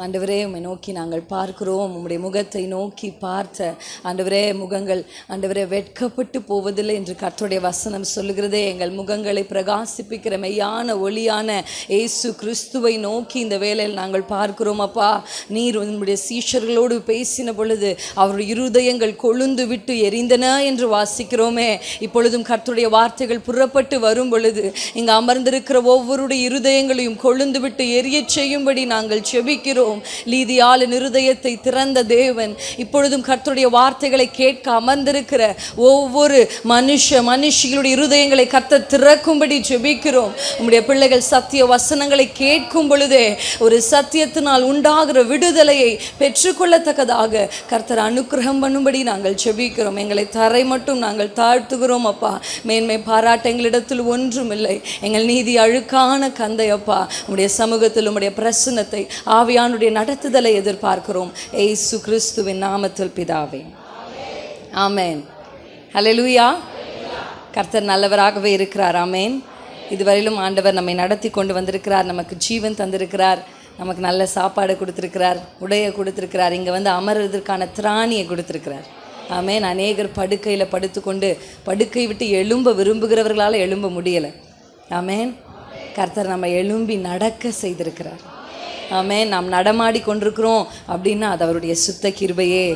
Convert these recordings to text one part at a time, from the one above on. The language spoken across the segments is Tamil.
ஆண்டவரே, உம்மை நோக்கி நாங்கள் பார்க்கிறோம். உம்முடைய முகத்தை நோக்கி பார்த்த ஆண்டவரே, முகங்கள் ஆண்டவரே வெட்கப்பட்டு போவதில்லை என்று கர்த்தருடைய வசனம் சொல்லுகிறதே. எங்கள் முகங்களை பிரகாசிப்பிக்கிற மெய்யான ஒளியான இயேசு கிறிஸ்துவை நோக்கி இந்த வேளையில் நாங்கள் பார்க்கிறோம். அப்பா, நீர் உம்முடைய சீஷர்களோடு பேசின பொழுது அவருடைய இருதயங்கள் கொழுந்து விட்டு எரிந்தன என்று வாசிக்கிறோமே. இப்பொழுதும் கர்த்தருடைய வார்த்தைகள் புறப்பட்டு வரும் பொழுது இங்கு அமர்ந்திருக்கிற ஒவ்வொருடைய இருதயங்களையும் கொழுந்து விட்டு எரிய செய்யும்படி நாங்கள் செபிக்கிறோம். லீதியாளின் இருதயத்தை திறந்த தேவன் இப்பொழுதும் கர்த்தருடைய வார்த்தைகளை கேட்க அமர்ந்திருக்கிற ஒவ்வொரு மனுஷிகளுடைய இருதயங்களை கர்த்தர் திறக்கும்படி ஜெபிக்கிறோம். உம்முடைய பிள்ளைகள் சத்திய வசனங்களை கேட்கும் பொழுதே ஒரு சத்தியத்தினால் உண்டாகிற விடுதலையை பெற்றுக்கொள்ளத்தக்கதாக கர்த்தர் அனுக்கிரகம் பண்ணும்படி நாங்கள் ஜெபிக்கிறோம். எங்களை தரை மட்டும் நாங்கள் தாழ்த்துகிறோம். அப்பா, மேன்மை பாராட்ட எங்களிடத்தில் ஒன்றுமில்லை. எங்கள் நீதி அழுக்கான கந்தை அப்பா, உம்முடைய சமூகத்தில் உம்முடைய பிரசன்னத்தை ஆவியான நடத்துதலை எதிர்பார்க்கிறோம். இயேசு கிறிஸ்துவின் நாமத்தில் பிதாவே, ஆமென். ஹல்லேலூயா. கர்த்தர் நல்லவராகவே இருக்கிறார். ஆமென். இதுவரையிலும் ஆண்டவர் நம்மை நடத்தி கொண்டு வந்திருக்கிறார். நமக்கு ஜீவன் தந்திருக்கிறார். நமக்கு நல்ல சாப்பாடு கொடுத்திருக்கிறார், உடையை கொடுத்திருக்கிறார், இங்கே வந்து அமர்றதற்கான திராணியை கொடுத்திருக்கிறார். ஆமென். அநேகர் படுக்கையில் படுத்துக்கொண்டு படுக்கை விட்டு எழும்ப விரும்புகிறவர்களால் எழும்ப முடியலை. ஆமென். கர்த்தர் நம்ம எழும்பி நடக்க செய்திருக்கிறார். ஆமென். நாம் நடமாடி கொண்டிருக்கிறோம் அப்படின்னா அது அவருடைய சுத்த கிருபையே.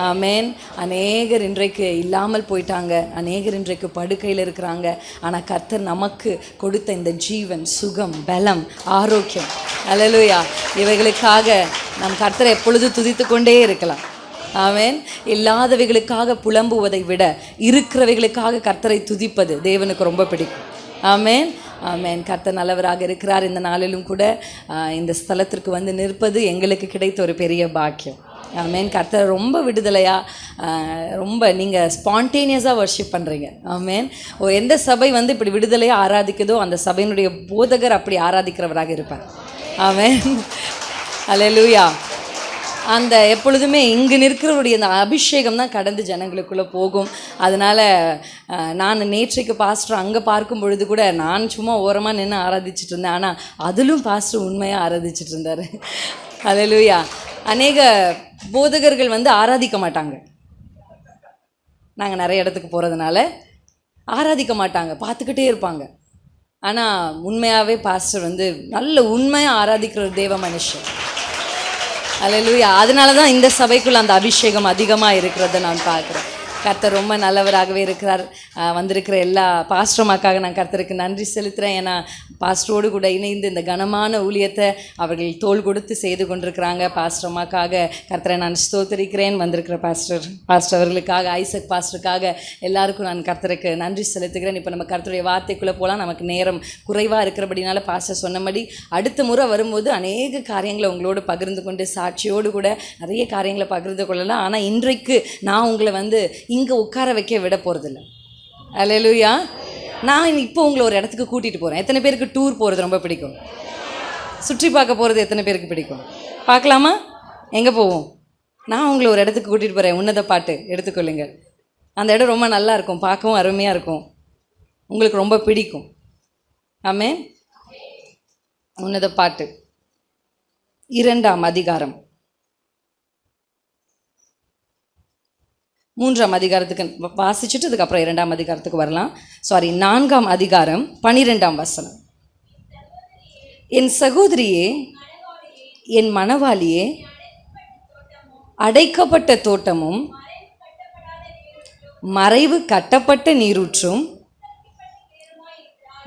ஆமென். அநேகர் இன்றைக்கு இல்லாமல் போயிட்டாங்க, அநேகர் இன்றைக்கு படுக்கையில் இருக்கிறாங்க. ஆனால் கர்த்தர் நமக்கு கொடுத்த இந்த ஜீவன், சுகம், பலம், ஆரோக்கியம், அல்லேலூயா, இவைகளுக்காக நம் கர்த்தரை எப்பொழுது துதித்து கொண்டே இருக்கலாம். ஆமென். இல்லாதவைகளுக்காக புலம்புவதை விட இருக்கிறவைகளுக்காக கர்த்தரை துதிப்பது தேவனுக்கு ரொம்ப பிடிக்கும். ஆமென். ஆமென். கர்த்தர் நல்லவராக இருக்கிறார். இந்த நாளிலும் கூட இந்த ஸ்தலத்திற்கு வந்து நிற்பது எங்களுக்கு கிடைத்த ஒரு பெரிய பாக்கியம். ஆமென். கர்த்தர் ரொம்ப விடுதலையாக, ரொம்ப நீங்கள் ஸ்பான்டேனியஸாக வர்ஷிப் பண்ணுறீங்க. ஆமென். எந்த சபை வந்து இப்படி விடுதலையாக ஆராதிக்குதோ அந்த சபையினுடைய போதகர் அப்படி ஆராதிக்கிறவராக இருப்பார். ஆமென். அல்லேலூயா. அந்த எப்பொழுதுமே இங்கு நிற்கிறவருடைய அந்த அபிஷேகம் தான் கடந்து ஜனங்களுக்குள்ளே போகும். அதனால் நான் நேற்றைக்கு பாஸ்டர் அங்கே பார்க்கும் பொழுது கூட நான் சும்மா ஓரமாக நின்று ஆராதிச்சிட்டு இருந்தேன். ஆனால் அதிலும் பாஸ்டர் உண்மையாக ஆராதிச்சிட்டு இருந்தார். அல்லேலூயா. அநேக போதகர்கள் வந்து ஆராதிக்க மாட்டாங்க. நாங்கள் நிறைய இடத்துக்கு போகிறதுனால ஆராதிக்க மாட்டாங்க, பார்த்துக்கிட்டே இருப்பாங்க. ஆனால் உண்மையாகவே பாஸ்டர் வந்து நல்ல உண்மையாக ஆராதிக்கிற ஒரு தேவ மனுஷன். அல்லேலூயா. அதனால தான் இந்த சபைக்குள்ள அந்த அபிஷேகம் அதிகமாக இருக்கிறத நான் பார்க்குறேன். கர்த்தர் ரொம்ப நல்லவராகவே இருக்கிறார். வந்திருக்கிற எல்லா பாஸ்டர்மாக்காக நான் கர்த்தருக்கு நன்றி செலுத்துகிறேன். ஏன்னா பாஸ்டரோடு கூட இணைந்து இந்த கனமான ஊழியத்தை அவர்கள் தோள் கொடுத்து செய்து கொண்டிருக்கிறாங்க. பாஸ்டர்மாக்காக கர்த்தரை நான் ஸ்தோத்திரிக்கிறேன். வந்திருக்கிற பாஸ்டர் அவர்களுக்காக, ஐசக் பாஸ்டருக்காக எல்லாருக்கும் நான் கர்த்தருக்கு நன்றி செலுத்துகிறேன். இப்போ நம்ம கர்த்தருடைய வார்த்தைக்குள்ளே போகலாம். நமக்கு நேரம் குறைவாக இருக்கிறபடினால பாஸ்டர் சொன்னபடி அடுத்த முறை வரும்போது அநேக காரியங்களை உங்களோடு பகிர்ந்து கொண்டு சாட்சியோடு கூட நிறைய காரியங்களை பகிர்ந்து கொள்ளலாம். ஆனால் இன்றைக்கு நான் உங்களை வந்து இங்கே உட்கார வைக்க விட போகிறதில்ல. அல்லேலூயா. நான் இப்போ உங்களை ஒரு இடத்துக்கு கூட்டிகிட்டு போகிறேன். எத்தனை பேருக்கு டூர் போகிறது ரொம்ப பிடிக்கும்? சுற்றி பார்க்க போகிறது எத்தனை பேருக்கு பிடிக்கும்? பார்க்கலாமா? எங்கே போவோம்? நான் உங்களை ஒரு இடத்துக்கு கூட்டிகிட்டு போகிறேன். உன்னத பாட்டு எடுத்துக்கொள்ளுங்கள். அந்த இடம் ரொம்ப நல்லா இருக்கும், பார்க்கவும் அருமையாக இருக்கும், உங்களுக்கு ரொம்ப பிடிக்கும். ஆமென். உன்னத பாட்டு 2ஆம் அதிகாரம் 3ஆம் அதிகாரத்துக்கு வாசிச்சுட்டு அதுக்கப்புறம் 2ஆம் அதிகாரத்துக்கு வரலாம். 4ஆம் அதிகாரம் 12ஆம் வசனம். என் சகோதரியே, என் மணவாளியே, அடைக்கப்பட்ட தோட்டமும் மறைவு கட்டப்பட்ட நீரூற்றும்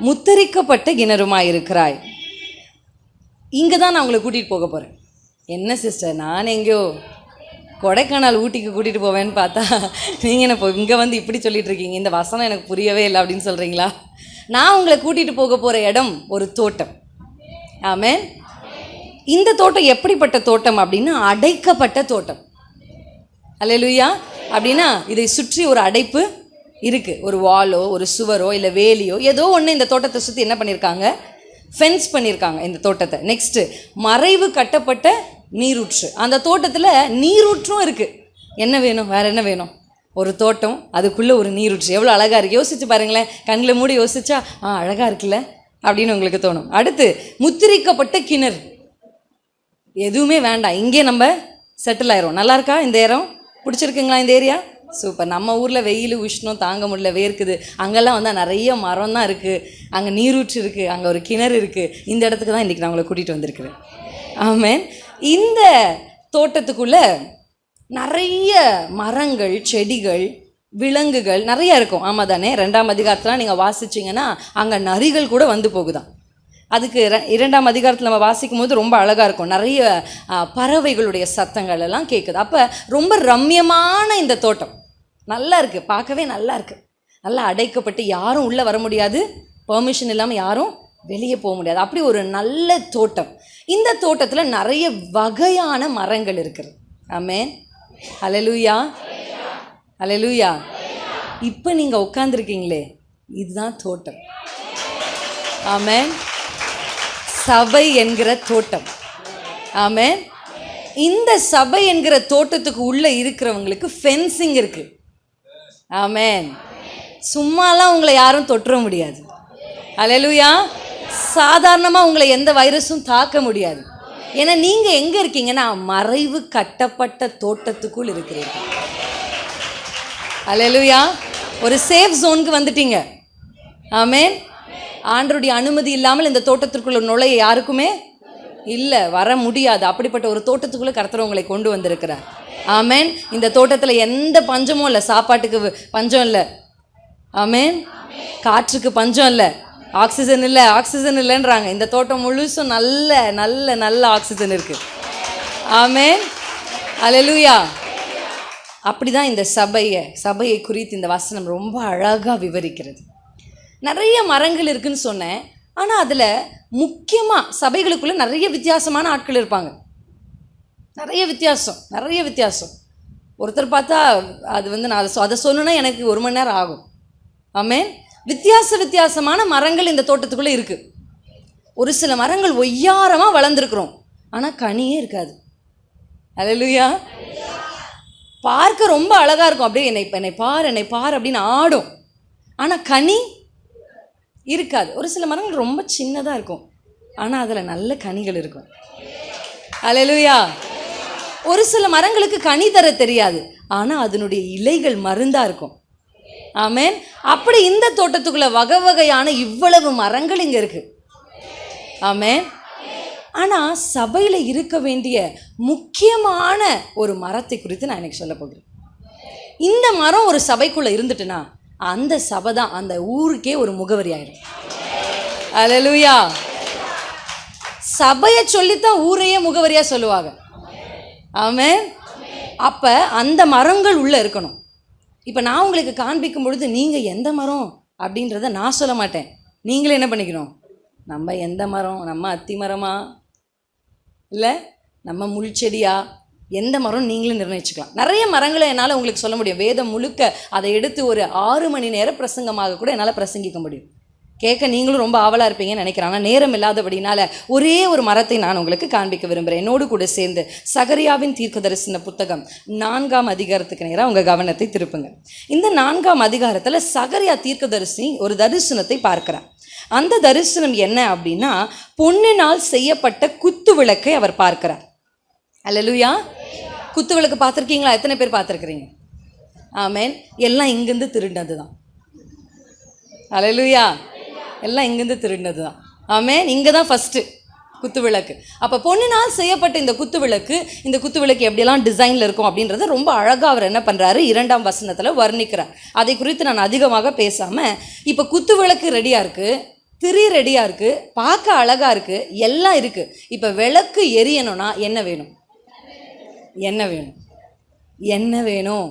முத்தரிக்கப்பட்ட கிணறுமாயிருக்கிறாய். இங்கே தான் நான் உங்களை கூட்டிகிட்டு போக போகிறேன். என்ன சிஸ்டர், நான் எங்கேயோ கொடைக்கானல் ஊட்டிக்கு கூட்டிகிட்டு போவேன்னு பார்த்தா நீங்கள் என்ன இங்கே வந்து இப்படி சொல்லிட்டு இருக்கீங்க, இந்த வசனம் எனக்கு புரியவே இல்லை அப்படின்னு சொல்கிறீங்களா? நான் உங்களை கூட்டிகிட்டு போக போகிற இடம் ஒரு தோட்டம். ஆமென். இந்த தோட்டம் எப்படிப்பட்ட தோட்டம் அப்படின்னா அடைக்கப்பட்ட தோட்டம். அல்லேலூயா. அப்படின்னா இதை சுற்றி ஒரு அடைப்பு இருக்குது. ஒரு வாலோ ஒரு சுவரோ இல்லை வேலியோ ஏதோ ஒன்று இந்த தோட்டத்தை சுற்றி என்ன பண்ணியிருக்காங்க? ஃபென்ஸ் பண்ணியிருக்காங்க இந்த தோட்டத்தை. நெக்ஸ்ட்டு மறைவு கட்டப்பட்ட நீரூற்று. அந்த தோட்டத்தில் நீரூற்றும் இருக்குது. என்ன வேணும்? வேறு என்ன வேணும்? ஒரு தோட்டம், அதுக்குள்ளே ஒரு நீரூற்று. எவ்வளோ அழகாக இருக்குது. யோசிச்சு பாருங்களேன். கண்களை மூடி யோசிச்சா அழகாக இருக்குல்ல அப்படின்னு உங்களுக்கு தோணும். அடுத்து முத்திரிக்கப்பட்ட கிணறு. எதுவுமே வேண்டாம், இங்கே நம்ம செட்டில் ஆயிரும். நல்லா இருக்கா இந்த இடம்? பிடிச்சிருக்குங்களா இந்த ஏரியா? சூப்பர். நம்ம ஊரில் வெயில் உஷ்ணம் தாங்க முடியல, வேர்க்குது. அங்கெல்லாம் வந்தால் நிறைய மரம் தான் இருக்குது, அங்கே நீரூற்று இருக்குது, அங்கே ஒரு கிணறு இருக்குது. இந்த இடத்துக்கு தான் இன்றைக்கி நான் உங்களை கூட்டிகிட்டு வந்திருக்கிறேன். ஆமென். இந்த தோட்டத்துக்குள்ளே நிறைய மரங்கள், செடிகள், விலங்குகள் நிறைய இருக்கும். ஆமாம் தானே? 2ஆம் அதிகாரத்தில் நீங்கள் வாசிச்சிங்கன்னா அங்கே நரிகள் கூட வந்து போகுதான். அதுக்கு 2ஆம் அதிகாரத்தில் நம்ம வாசிக்கும் போது ரொம்ப அழகாக இருக்கும். நிறைய பறவைகளுடைய சத்தங்கள் எல்லாம் கேட்குது. அப்போ ரொம்ப ரம்யமான இந்த தோட்டம் நல்லா இருக்குது, பார்க்கவே நல்லா இருக்குது. நல்லா அடைக்கப்பட்டு யாரும் உள்ளே வர முடியாது, பெர்மிஷன் இல்லாமல் யாரும் வெளியே போக முடியாது. அப்படி ஒரு நல்ல தோட்டம். இந்த தோட்டத்தில் நிறைய வகையான மரங்கள் இருக்குது. ஆமென். ஹல்லேலூயா, ஹல்லேலூயா. இப்போ நீங்கள் உட்காந்துருக்கீங்களே, இதுதான் தோட்டம். ஆமென். சபை என்கிற தோட்டம். ஆமென். இந்த சபை என்கிற தோட்டத்துக்கு உள்ளே இருக்கிறவங்களுக்கு ஃபென்சிங் இருக்குது. ஆமென். சும்மாலாம் உங்களை யாரும் தொற்ற முடியாது. ஹல்லேலூயா. சாதாரணமாக உங்களை எந்த வைரஸும் தாக்க முடியாது. ஏன்னா நீங்கள் எங்கே இருக்கீங்கன்னா மறைவு கட்டப்பட்ட தோட்டத்துக்குள் இருக்கிறீர்கள். ஹல்லேலூயா. ஒரு சேஃப் ஜோனுக்கு வந்துட்டீங்க. ஆமென். ஆண்டவருடைய அனுமதி இல்லாமல் இந்த தோட்டத்திற்குள்ள நுழைய யாருக்குமே இல்லை, வர முடியாது. அப்படிப்பட்ட ஒரு தோட்டத்துக்குள்ளே கர்த்தர் உங்களை கொண்டு வந்திருக்கிறார். ஆமென். இந்த தோட்டத்தில் எந்த பஞ்சமும் இல்லை, சாப்பாட்டுக்கு பஞ்சம் இல்லை. ஆமென். காற்றுக்கு பஞ்சம் இல்லை, ஆக்சிஜன் இல்லை, ஆக்சிஜன் இல்லைன்றாங்க. இந்த தோட்டம் முழுசும் நல்ல நல்ல நல்ல ஆக்சிஜன் இருக்குது. ஆமென். ஹல்லேலூயா. அப்படி தான் இந்த சபையை குறித்து இந்த வசனம் ரொம்ப அழகாக விவரிக்கிறது. நிறைய மரங்கள் இருக்குதுன்னு சொன்னேன். ஆனால் அதில் முக்கியமாக சபைகளுக்குள்ளே நிறைய வித்தியாசமான ஆட்கள் இருப்பாங்க. நிறைய வித்தியாசம். ஒருத்தர் பார்த்தா அது நான் அதை சொல்லணுன்னா எனக்கு 1 மணி நேரம் ஆகும். ஆமென். வித்தியாசமான மரங்கள் இந்த தோட்டத்துக்குள்ளே இருக்குது. ஒரு சில மரங்கள் ஒய்யாரமாக வளர்ந்துருக்குறோம், ஆனால் கனியே இருக்காது. ஹல்லேலூயா. பார்க்க ரொம்ப அழகாக இருக்கும், அப்படியே என்னை பார் அப்படின்னு ஆடும், ஆனால் கனி இருக்காது. ஒரு சில மரங்கள் ரொம்ப சின்னதாக இருக்கும், ஆனால் அதில் நல்ல கனிகள் இருக்கும். ஹல்லேலூயா. ஒரு சில மரங்களுக்கு கனி தர தெரியாது, ஆனால் அதனுடைய இலைகள் மருந்தாக இருக்கும். ஆமென். அப்படி இந்த தோட்டத்துக்குள்ள வகையான இவ்வளவு மரங்கள் இங்கே இருக்குது. ஆமென். ஆனால் சபையில் இருக்க வேண்டிய முக்கியமான ஒரு மரத்தை குறித்து நான் எனக்கு சொல்ல போகிறேன். இந்த மரம் ஒரு சபைக்குள்ளே இருந்துட்டுனா அந்த சபை தான் அந்த ஊருக்கே ஒரு முகவரி ஆயிடும். ஹல்லேலூயா. சபையை சொல்லித்தான் ஊரையே முகவரியாக சொல்லுவாங்க. ஆமென். அப்போ அந்த மரங்கள் உள்ளே இருக்கணும். இப்போ நான் உங்களுக்கு காண்பிக்கும் பொழுது நீங்கள் எந்த மரம் அப்படின்றத நான் சொல்ல மாட்டேன். நீங்களே என்ன பண்ணிக்கணும், நம்ம எந்த மரம், நம்ம அத்தி மரமா இல்லை நம்ம முள் செடியா, எந்த மரம் நீங்களும் நிர்ணயிச்சுக்கலாம். நிறைய மரங்களை என்னால் உங்களுக்கு சொல்ல முடியும். வேதம் முழுக்க அதை எடுத்து ஒரு 6 மணி நேர பிரசங்கமாக கூட என்னால் பிரசங்கிக்க முடியும். கேட்க நீங்களும் ரொம்ப ஆவலாக இருப்பீங்கன்னு நினைக்கிறேன். ஆனால் நேரம் இல்லாதபடினால ஒரே ஒரு மரத்தை நான் உங்களுக்கு காண்பிக்க விரும்புகிறேன். என்னோடு கூட சேர்ந்து சகரியாவின் தீர்க்கதரிசன புத்தகம் 4ஆம் அதிகாரத்துக்கு நேராக உங்கள் கவனத்தை திருப்புங்க. இந்த 4ஆம் அதிகாரத்தில் சகரியா தீர்க்கதரிசி ஒரு தரிசனத்தை பார்க்கிறார். அந்த தரிசனம் என்ன அப்படின்னா, பொன்னினால் செய்யப்பட்ட குத்து விளக்கை அவர் பார்க்கிறார். அல்லேலூயா. குத்து விளக்கு பார்த்துருக்கீங்களா? எத்தனை பேர் பார்த்துருக்குறீங்க? ஆமென். எல்லாம் இங்கேருந்து திருடினது தான். அல்லேலூயா. எல்லாம் இங்கேருந்து திருடினது தான். ஆமென். இங்கே தான் ஃபஸ்ட்டு குத்து விளக்கு. அப்போ பொன்னினால் செய்யப்பட்ட இந்த குத்து விளக்கு எப்படியெல்லாம் டிசைனில் இருக்கும் அப்படின்றத ரொம்ப அழகாக அவர் என்ன பண்ணுறாரு, 2ஆம் வசனத்தில் வர்ணிக்கிறார். அதை குறித்து நான் அதிகமாக பேசாமல், இப்போ குத்து விளக்கு ரெடியாக இருக்குது, திரி ரெடியாக இருக்குது, பார்க்க அழகாக இருக்குது, எல்லாம் இருக்குது. இப்போ விளக்கு எரியணும்னா என்ன வேணும்? என்ன வேணும்?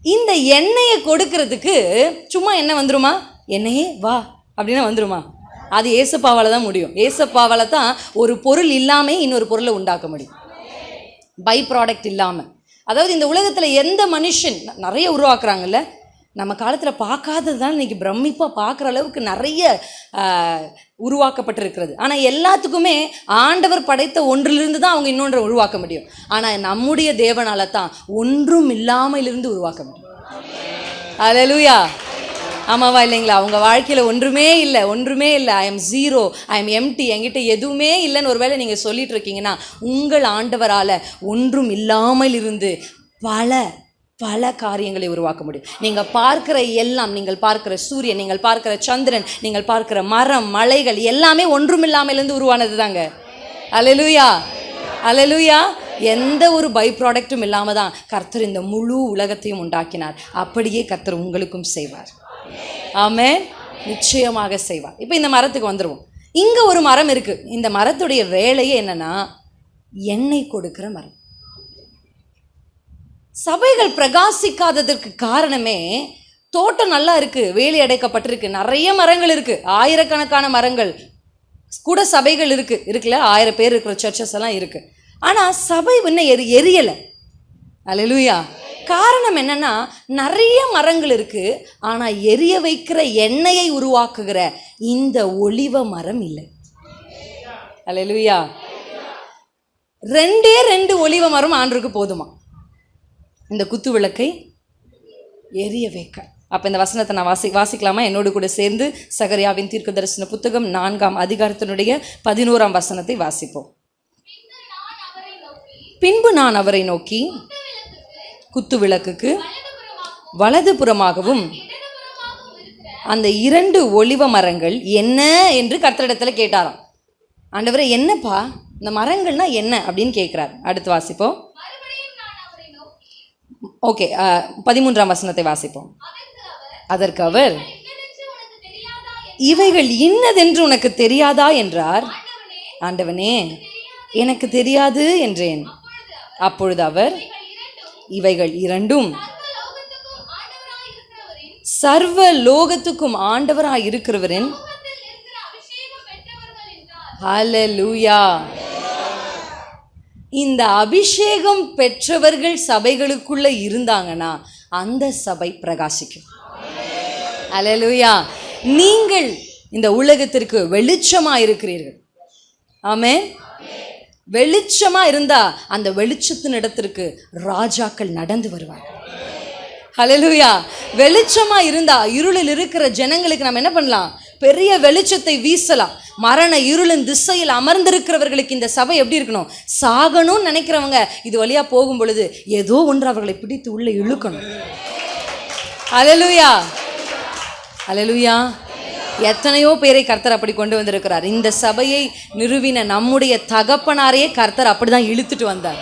இந்த எண்ணெயை கொடுக்கறதுக்கு சும்மா என்ன வந்துருமா? எண்ணெயே வா அப்படின்னா வந்துருமா? அது ஏசப்பாவால் தான் முடியும். ஏசப்பாவால் தான் ஒரு பொருள் இல்லாமல் இன்னொரு பொருளை உண்டாக்க முடியும், பை ப்ராடக்ட் இல்லாமல். அதாவது இந்த உலகத்தில் எந்த மனுஷன் நிறைய உருவாக்குறாங்கல்ல, நம்ம காலத்தில் பார்க்காதது தான் இன்றைக்கி பிரமிப்பாக பார்க்குற அளவுக்கு நிறைய உருவாக்கப்பட்டிருக்கிறது. ஆனால் எல்லாத்துக்குமே ஆண்டவர் படைத்த ஒன்றிலிருந்து தான் அவங்க இன்னொன்றை உருவாக்க முடியும். ஆனால் நம்முடைய தேவனால தான் ஒன்றும் இல்லாமலிருந்து உருவாக்க முடியும். அல்லேலூயா. ஆமாவா இல்லைங்களா? அவங்க வாழ்க்கையில் ஒன்றுமே இல்லை, ஒன்றுமே இல்லை, I am zero, I am empty, என்கிட்ட எதுவுமே இல்லைன்னு ஒருவேளை நீங்கள் சொல்லிட்டு இருக்கீங்கன்னா, உங்கள் ஆண்டவரால் ஒன்றும் இல்லாமல் இருந்து பல காரியங்களை உருவாக்க முடியும். நீங்கள் பார்க்கிற எல்லாம், நீங்கள் பார்க்கிற சூரியன், நீங்கள் பார்க்கிற சந்திரன், நீங்கள் பார்க்கிற மரம், மலைகள் எல்லாமே ஒன்றுமில்லாமலிருந்து உருவானது தாங்க. அல்லேலூயா, அல்லேலூயா. எந்த ஒரு பை ப்ராடக்ட்டும் இல்லாமல் தான் கர்த்தர் இந்த முழு உலகத்தையும் உண்டாக்கினார். அப்படியே கர்த்தர் உங்களுக்கும் செய்வார். ஆமென், நிச்சயமாக செய்வார். இப்போ இந்த மரத்துக்கு வந்துடுவோம். இங்கே ஒரு மரம் இருக்குது. இந்த மரத்துடைய வேலையே என்னன்னா, எண்ணெய் கொடுக்கிற மரம். சபைகள் பிரகாசிக்காததற்கு காரணமே, தோட்டம் நல்லா இருக்கு, வேலி அடைக்கப்பட்டிருக்கு, நிறைய மரங்கள் இருக்கு, ஆயிரக்கணக்கான மரங்கள் கூட சபைகள் இருக்குல்ல, 1000 பேர் இருக்கிற சர்ச்சஸ் எல்லாம் இருக்கு. ஆனால் சபை இன்னும் எரியலை. அல்லேலூயா. காரணம் என்னன்னா, நிறைய மரங்கள் இருக்கு, ஆனால் எரிய வைக்கிற எண்ணெயை உருவாக்குகிற இந்த ஒலிவ மரம் இல்லை. அல்லேலூயா. 2 ஒலிவ மரம் ஆண்டுக்கு போதுமா இந்த குத்து விளக்கை எரிய வைக்க? அப்போ இந்த வசனத்தை நான் வாசிக்கலாமா என்னோடு கூட சேர்ந்து? சகரியாவின் தீர்க்கதரிசன புத்தகம் 4ஆம் அதிகாரத்தினுடைய 11ஆம் வசனத்தை வாசிப்போம். பின்பு நான் அவரை நோக்கி குத்து விளக்குக்கு வலதுபுறமாகவும் அந்த 2 ஒலிவ மரங்கள் என்ன என்று கர்த்தரிடத்துல கேட்டாராம். ஆண்டவரே, என்னப்பா இந்த மரங்கள்னா என்ன அப்படின்னு கேட்கிறார். அடுத்து வாசிப்போம். ஓகே, 13ஆம் வசனத்தை வாசிப்போம். அதற்கு அவர், இவைகள் இன்னதென்று உனக்கு தெரியாதா என்றார். ஆண்டவனே, எனக்கு தெரியாது என்றேன். அப்பொழுது அவர், இவைகள் 2 சர்வ லோகத்துக்கும் ஆண்டவராய் இருக்கிறவரின். ஹல்லேலூயா. இந்த அபிஷேகம் பெற்றவர்கள் சபைகளுக்குள்ள இருந்தாங்கன்னா அந்த சபை பிரகாசிக்கும். அல்லேலூயா. நீங்கள் இந்த உலகத்திற்கு வெளிச்சமா இருக்கிறீர்கள். ஆமென். வெளிச்சமா இருந்தா அந்த வெளிச்சத்தின் இடத்திற்கு ராஜாக்கள் நடந்து வருவார்கள். ஹல்லேலூயா. வெளிச்சமா இருந்தா இருளில் இருக்கிற ஜனங்களுக்கு நம்ம என்ன பண்ணலாம்? பெரிய வெளிச்சத்தை வீசலாம். மரண இருளின் திசையில் அமர்ந்திருக்கிறவர்களுக்கு இந்த சபை எப்படி இருக்கணும்? சாகணும்னு நினைக்கிறவங்க இது வழியா போகும் பொழுது ஏதோ ஒன்று அவர்களை பிடித்து உள்ள இழுக்கணும். அல்லேலூயா, அல்லேலூயா. எத்தனையோ பேரை கர்த்தர் அப்படி கொண்டு வந்திருக்கிறார். இந்த சபையை நிறுவின நம்முடைய தகப்பனாரையே கர்த்தர் அப்படிதான் இழுத்துட்டு வந்தார்.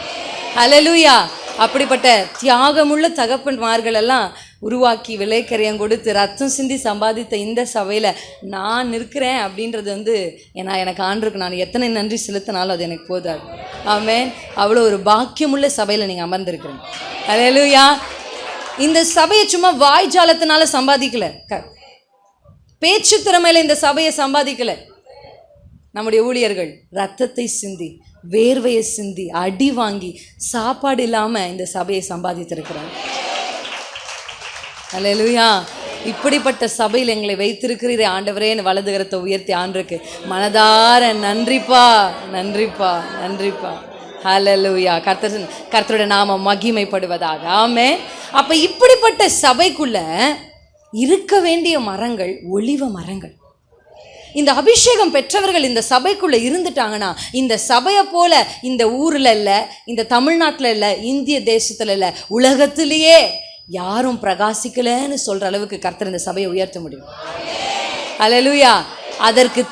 அல்லேலூயா. அப்படிப்பட்ட தியாகமுள்ள தகப்பன்மார்கள் எல்லாம் உருவாக்கி விலைக்கரையம் கொடுத்து ரத்தம் சிந்தி சம்பாதித்த இந்த சபையில் நான் நிற்கிறேன் அப்படின்றது எனக்கு ஆண்டுக்கு நான் எத்தனை நன்றி செலுத்தினாலும் அது எனக்கு போதாது. ஆமென். அவ்வளோ ஒரு பாக்கியமுள்ள சபையில் நீங்கள் அமர்ந்திருக்கிறீங்க. அல்லேலூயா. இந்த சபையை சும்மா வாய்ஜாலத்தினால சம்பாதிக்கல, பேச்சு திறமையில இந்த சபையை சம்பாதிக்கல. நம்முடைய ஊழியர்கள் ரத்தத்தை சிந்தி, வேர்வையை சிந்தி, அடி வாங்கி, சாப்பாடு இல்லாமல் இந்த சபையை சம்பாதித்திருக்கிறாங்க. அல்லேலூயா. இப்படிப்பட்ட சபையில் எங்களை வைத்திருக்கிறீரே ஆண்டவரே, வலதுகரத்தை உயர்த்தி ஆண்டுக்கு மனதார நன்றிப்பா, நன்றிப்பா, நன்றிப்பா. ஹல்லேலூயா. கர்த்தருடைய நாமம் மகிமைப்படுவதாக. ஆமென். அப்போ இப்படிப்பட்ட சபைக்குள்ள இருக்க வேண்டிய மரங்கள் ஒலிவ மரங்கள். இந்த அபிஷேகம் பெற்றவர்கள் இந்த சபைக்குள்ள இருந்துட்டாங்கன்னா இந்த சபையை போல இந்த ஊரில் இல்லை, இந்த தமிழ்நாட்டில் இல்லை, இந்திய தேசத்தில் இல்லை, உலகத்திலேயே யாரும் பிரகாசிக்கலன்னு சொல்ற அளவுக்கு கர்த்தர் இந்த சபையை உயர்த்த முடியும். அல்லேலூயா. அதற்கு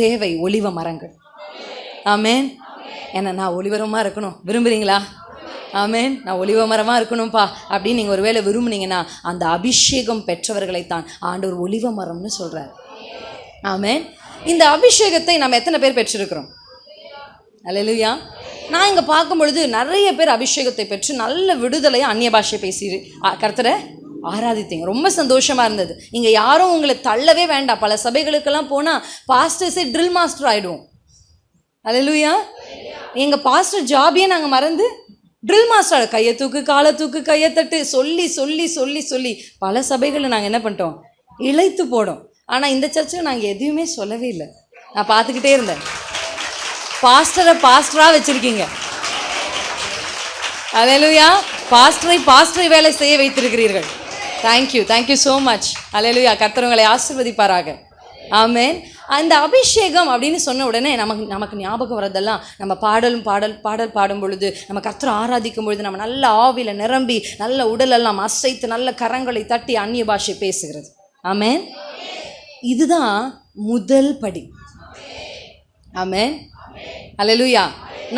தேவை ஒலிவ மரங்கள். ஆமென். ஏன்னா நான் ஒலிவரமாக இருக்கணும் விரும்புகிறீங்களா? ஆமென். நான் ஒலிவ மரமாக இருக்கணும்ப்பா அப்படின்னு நீங்கள் ஒருவேளை விரும்புனீங்கன்னா அந்த அபிஷேகம் பெற்றவர்களைத்தான் ஆண்டவர் ஒலிவ மரம்னு சொல்கிறார். ஆமென். இந்த அபிஷேகத்தை நம்ம எத்தனை பேர் பெற்றிருக்கிறோம்? அல்லேலூயா. நான் இங்கே பார்க்கும் பொழுது நிறைய பேர் அபிஷேகத்தை பெற்று நல்ல விடுதலையாக அந்நிய பாஷை பேசி கர்த்தரை ஆராதித்தீங்க. ரொம்ப சந்தோஷமாக இருந்தது. இங்கே யாரும் உங்களை தள்ளவே வேண்டாம். பல சபைகளுக்கெல்லாம் போனால் பாஸ்டர்ஸே ட்ரில் மாஸ்டர் ஆகிடுவோம். அல்லேலூயா. எங்கள் பாஸ்டர் ஜாபியே நாங்கள் மறந்து ட்ரில் மாஸ்டர், கையை தூக்கு, காலை தூக்கு, கையை தட்டு சொல்லி சொல்லி சொல்லி சொல்லி பல சபைகளில் நாங்கள் என்ன பண்ணிட்டோம்? இழைத்து போடும். ஆனால் இந்த சர்ச்சில் நாங்கள் எதுவுமே சொல்லவே இல்லை. நான் பார்த்துக்கிட்டே இருந்தேன். பாஸ்டராக வச்சுருக்கீங்க. அல்லேலூயா. பாஸ்டரை வேலை செய்ய வைத்திருக்கிறீர்கள். Thank you so much. அல்லேலூயா. கர்த்தர் உங்களை ஆசீர்வதிப்பாராக. ஆமென். அந்த அபிஷேகம் அப்படின்னு சொன்ன உடனே நமக்கு ஞாபகம் வரதெல்லாம் நம்ம பாடல் பாடும் பொழுது, நம்ம கர்த்தரை ஆராதிக்கும் பொழுது, நம்ம நல்ல ஆவியில் நிரம்பி நல்ல உடலெல்லாம் அசைத்து நல்ல கரங்களை தட்டி அந்நிய பாஷை பேசுகிறது. ஆமென். இதுதான் முதல் படி. ஆமென். அல்லேலூயா.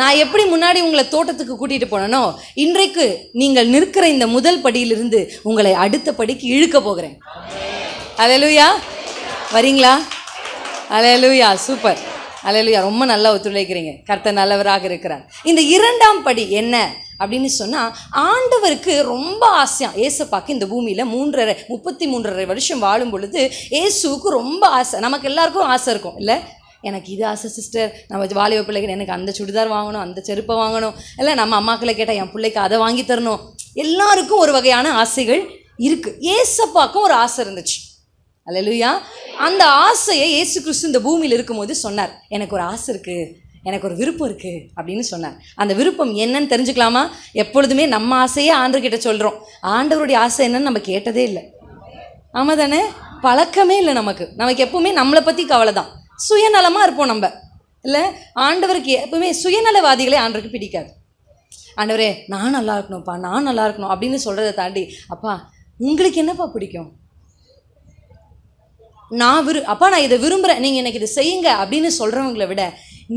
நான் எப்படி முன்னாடி உங்களை தோட்டத்துக்கு கூட்டிகிட்டு போனேனோ, இன்றைக்கு நீங்கள் நிற்கிற இந்த முதல் படியிலிருந்து உங்களை அடுத்த படிக்கு இழுக்க போகிறேன். அல்லேலூயா. வரீங்களா? அல்லேலூயா. சூப்பர். அல்லேலூயா. ரொம்ப நல்லா ஒத்துழைக்கிறீங்க. கர்த்தர் நல்லவராக இருக்கிறார். இந்த இரண்டாம் படி என்ன அப்படின்னு சொன்னால், ஆண்டவருக்கு ரொம்ப ஆசையாக ஏசப்பாக்கு இந்த பூமியில் 33.5 வருஷம் வாழும் பொழுது ஏசுவுக்கு ரொம்ப ஆசை. நமக்கு எல்லாருக்கும் ஆசை இருக்கும் இல்லை? எனக்கு இது ஆசை சிஸ்டர், நம்ம வாலிப பிள்ளைகள் எனக்கு அந்த சுடிதார் வாங்கணும், அந்த செருப்பை வாங்கணும், இல்லை நம்ம அம்மாக்களை கேட்டால் என் பிள்ளைக்கு அதை வாங்கி தரணும். எல்லாருக்கும் ஒரு வகையான ஆசைகள் இருக்குது. ஏசப்பாக்கும் ஒரு ஆசை இருந்துச்சு. அல்லேலூயா. அந்த ஆசையை இயேசு கிறிஸ்து இந்த பூமியில் இருக்கும்போது சொன்னார், எனக்கு ஒரு ஆசை இருக்குது, எனக்கு ஒரு விருப்பம் இருக்குது அப்படின்னு சொன்னார். அந்த விருப்பம் என்னன்னு தெரிஞ்சுக்கலாமா? எப்பொழுதுமே நம்ம ஆசையே ஆண்டவர்கிட்ட சொல்கிறோம். ஆண்டவருடைய ஆசை என்னன்னு நம்ம கேட்டதே இல்லை. ஆமாம் தானே? பழக்கமே இல்லை நமக்கு எப்பவுமே நம்மளை பற்றி கவலை தான். சுயநலமாக இருப்போம் நம்ம இல்லை? ஆண்டவருக்கு எப்பவுமே சுயநலவாதிகளே ஆண்டவருக்கு பிடிக்காது. ஆண்டவரே நான் நல்லா இருக்கணும்ப்பா, நான் நல்லா இருக்கணும் அப்படின்னு சொல்கிறத தாண்டி, அப்பா உங்களுக்கு என்னப்பா பிடிக்கும், அப்பா நான் இதை விரும்புகிறேன், நீங்கள் எனக்கு இதை செய்யுங்க அப்படின்னு சொல்கிறவங்களை விட,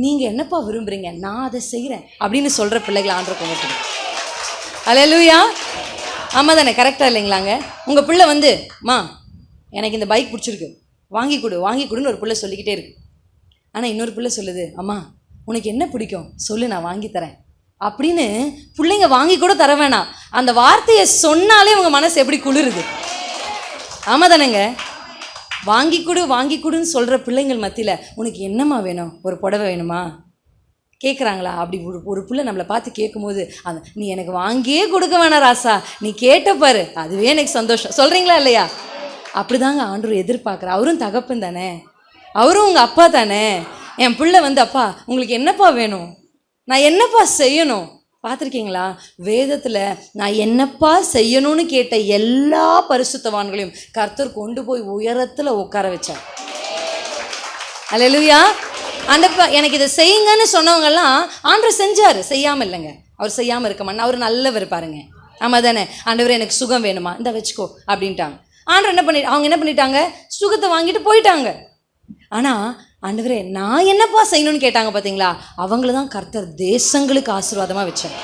நீங்கள் என்னப்பா விரும்புகிறீங்க, நான் அதை செய்கிறேன் அப்படின்னு சொல்கிற பிள்ளைகளை ஆண்டவருக்கு பிடிக்கும். அல்லேலூயா. ஆமாம் தானே? கரெக்டாக இல்லைங்களாங்க? உங்கள் பிள்ளை வந்து, மா எனக்கு இந்த பைக் பிடிச்சிருக்கு, வாங்கி கொடுன்னு ஒரு பிள்ளை சொல்லிக்கிட்டே இருக்கு. ஆனால் இன்னொரு பிள்ளை சொல்லுது, அம்மா உனக்கு என்ன பிடிக்கும் சொல்லு, நான் வாங்கி தரேன் அப்படின்னு. பிள்ளைங்க வாங்கி கூட தர வேணாம், அந்த வார்த்தையை சொன்னாலே உங்கள் மனசு எப்படி குளிருது. ஆமாம் தானேங்க? வாங்கி கொடுன்னு சொல்கிற பிள்ளைங்கள் மத்தியில் உனக்கு என்னம்மா வேணும், ஒரு புடவை வேணுமா கேட்குறாங்களா? அப்படி ஒரு பிள்ளை நம்மளை பார்த்து கேட்கும்போது, நீ எனக்கு வாங்கியே கொடுக்க வேணாம் ராசா, நீ கேட்டப்பாரு, அதுவே எனக்கு சந்தோஷம் சொல்கிறீங்களா இல்லையா? அப்படிதாங்க ஆண்டவர் எதிர்பார்க்குற. அவரும் தகப்பன் தானே, அவரும் உங்கள் அப்பா தானே. என் பிள்ளை வந்து, அப்பா உங்களுக்கு என்னப்பா வேணும், நான் என்னப்பா செய்யணும். பார்த்துருக்கீங்களா? வேதத்தில் நான் என்னப்பா செய்யணும்னு கேட்ட எல்லா பரிசுத்தவான்களையும் கர்த்தர் கொண்டு போய் உயரத்தில் உட்கார வச்சார். அல்லேலூயா. ஆண்டப்பா எனக்கு இதை செய்யுங்கன்னு சொன்னவங்கெல்லாம் ஆண்டவர் செஞ்சார், செய்யாமல் இல்லைங்க. அவர் செய்யாமல் இருக்க மாட்டேன், அவர் நல்லவர் பாருங்க. ஆமாம் தானே? ஆண்டவர் எனக்கு சுகம் வேணுமா, இந்த வச்சுக்கோ அப்படின்ட்டாங்க. ஆண்டவர் அவங்க என்ன பண்ணிட்டாங்க, சுகத்தை வாங்கிட்டு போயிட்டாங்க. ஆனால் ஆண்டவரே நான் என்னப்பா செய்யணும்னு கேட்டாங்க பார்த்தீங்களா, அவங்கள தான் கர்த்தர் தேசங்களுக்கு ஆசீர்வாதமாக வச்சார்.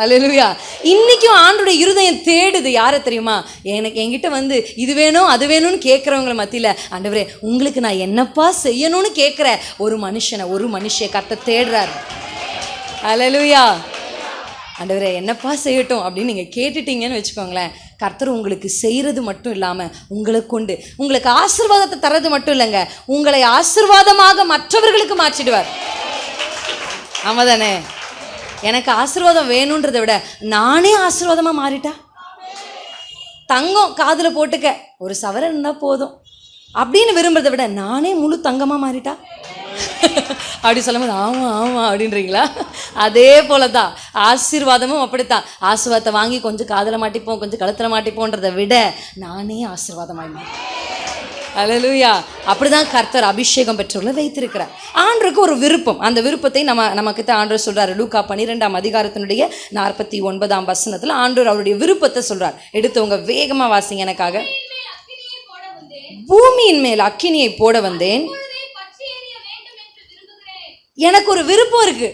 அல்லேலூயா. இன்றைக்கும் ஆண்டோடைய இருதயம் தேடுது யாரை தெரியுமா? என்கிட்ட வந்து இது வேணும் அது வேணும்னு கேட்குறவங்களை மத்தியில், ஆண்டவரே உங்களுக்கு நான் என்னப்பா செய்யணும்னு கேட்குற ஒரு மனுஷை கர்த்தர் தேடுறாரு. அல்லேலூயா. ஆண்டவரே என்னப்பா செய்யட்டும் அப்படின்னு நீங்கள் கேட்டுட்டீங்கன்னு வச்சுக்கோங்களேன், கர்த்தர் உங்களுக்கு செய்கிறது மட்டும் இல்லாமல் உங்களை கொண்டு உங்களுக்கு ஆசீர்வாதத்தை தர்றது மட்டும் இல்லைங்க, உங்களை ஆசீர்வாதமாக மற்றவர்களுக்கு மாற்றிடுவார். ஆமாம் தானே? எனக்கு ஆசீர்வாதம் வேணுன்றதை விட நானே ஆசீர்வாதமாக மாறிட்டா, தங்கம் காதில் போட்டுக்க ஒரு சவரன் இருந்தால் போதும் அப்படின்னு விரும்புறதை விட நானே முழு தங்கமாக மாறிட்டா அப்படி சொல்லும்போது ஆமாம் அப்படின்றீங்களா? அதே போல தான் ஆசீர்வாதமும் அப்படித்தான். ஆசீர்வாதத்தை வாங்கி கொஞ்சம் காதில் மாட்டிப்போம், கொஞ்சம் கழுத்தில் மாட்டிப்போன்றதை விட நானே ஆசீர்வாதமாய். அல்லேலூயா. அப்படிதான் கர்த்தர் அபிஷேகம் பெற்றவர்களை வைத்திருக்கிறார். ஆண்டவருக்கு ஒரு விருப்பம், அந்த விருப்பத்தை நமக்கு தான் ஆண்டவர் சொல்றாரு. லூக்கா 12ஆம் அதிகாரத்தினுடைய 49ஆம் வசனத்தில் ஆண்டவர் அவருடைய விருப்பத்தை சொல்றார். எடுத்தவங்க வேகமாக வாசிங்க எனக்காக. பூமியின் மேல் அக்கினியை போட வந்தேன், எனக்கு ஒரு விருப்பம் இருக்கு.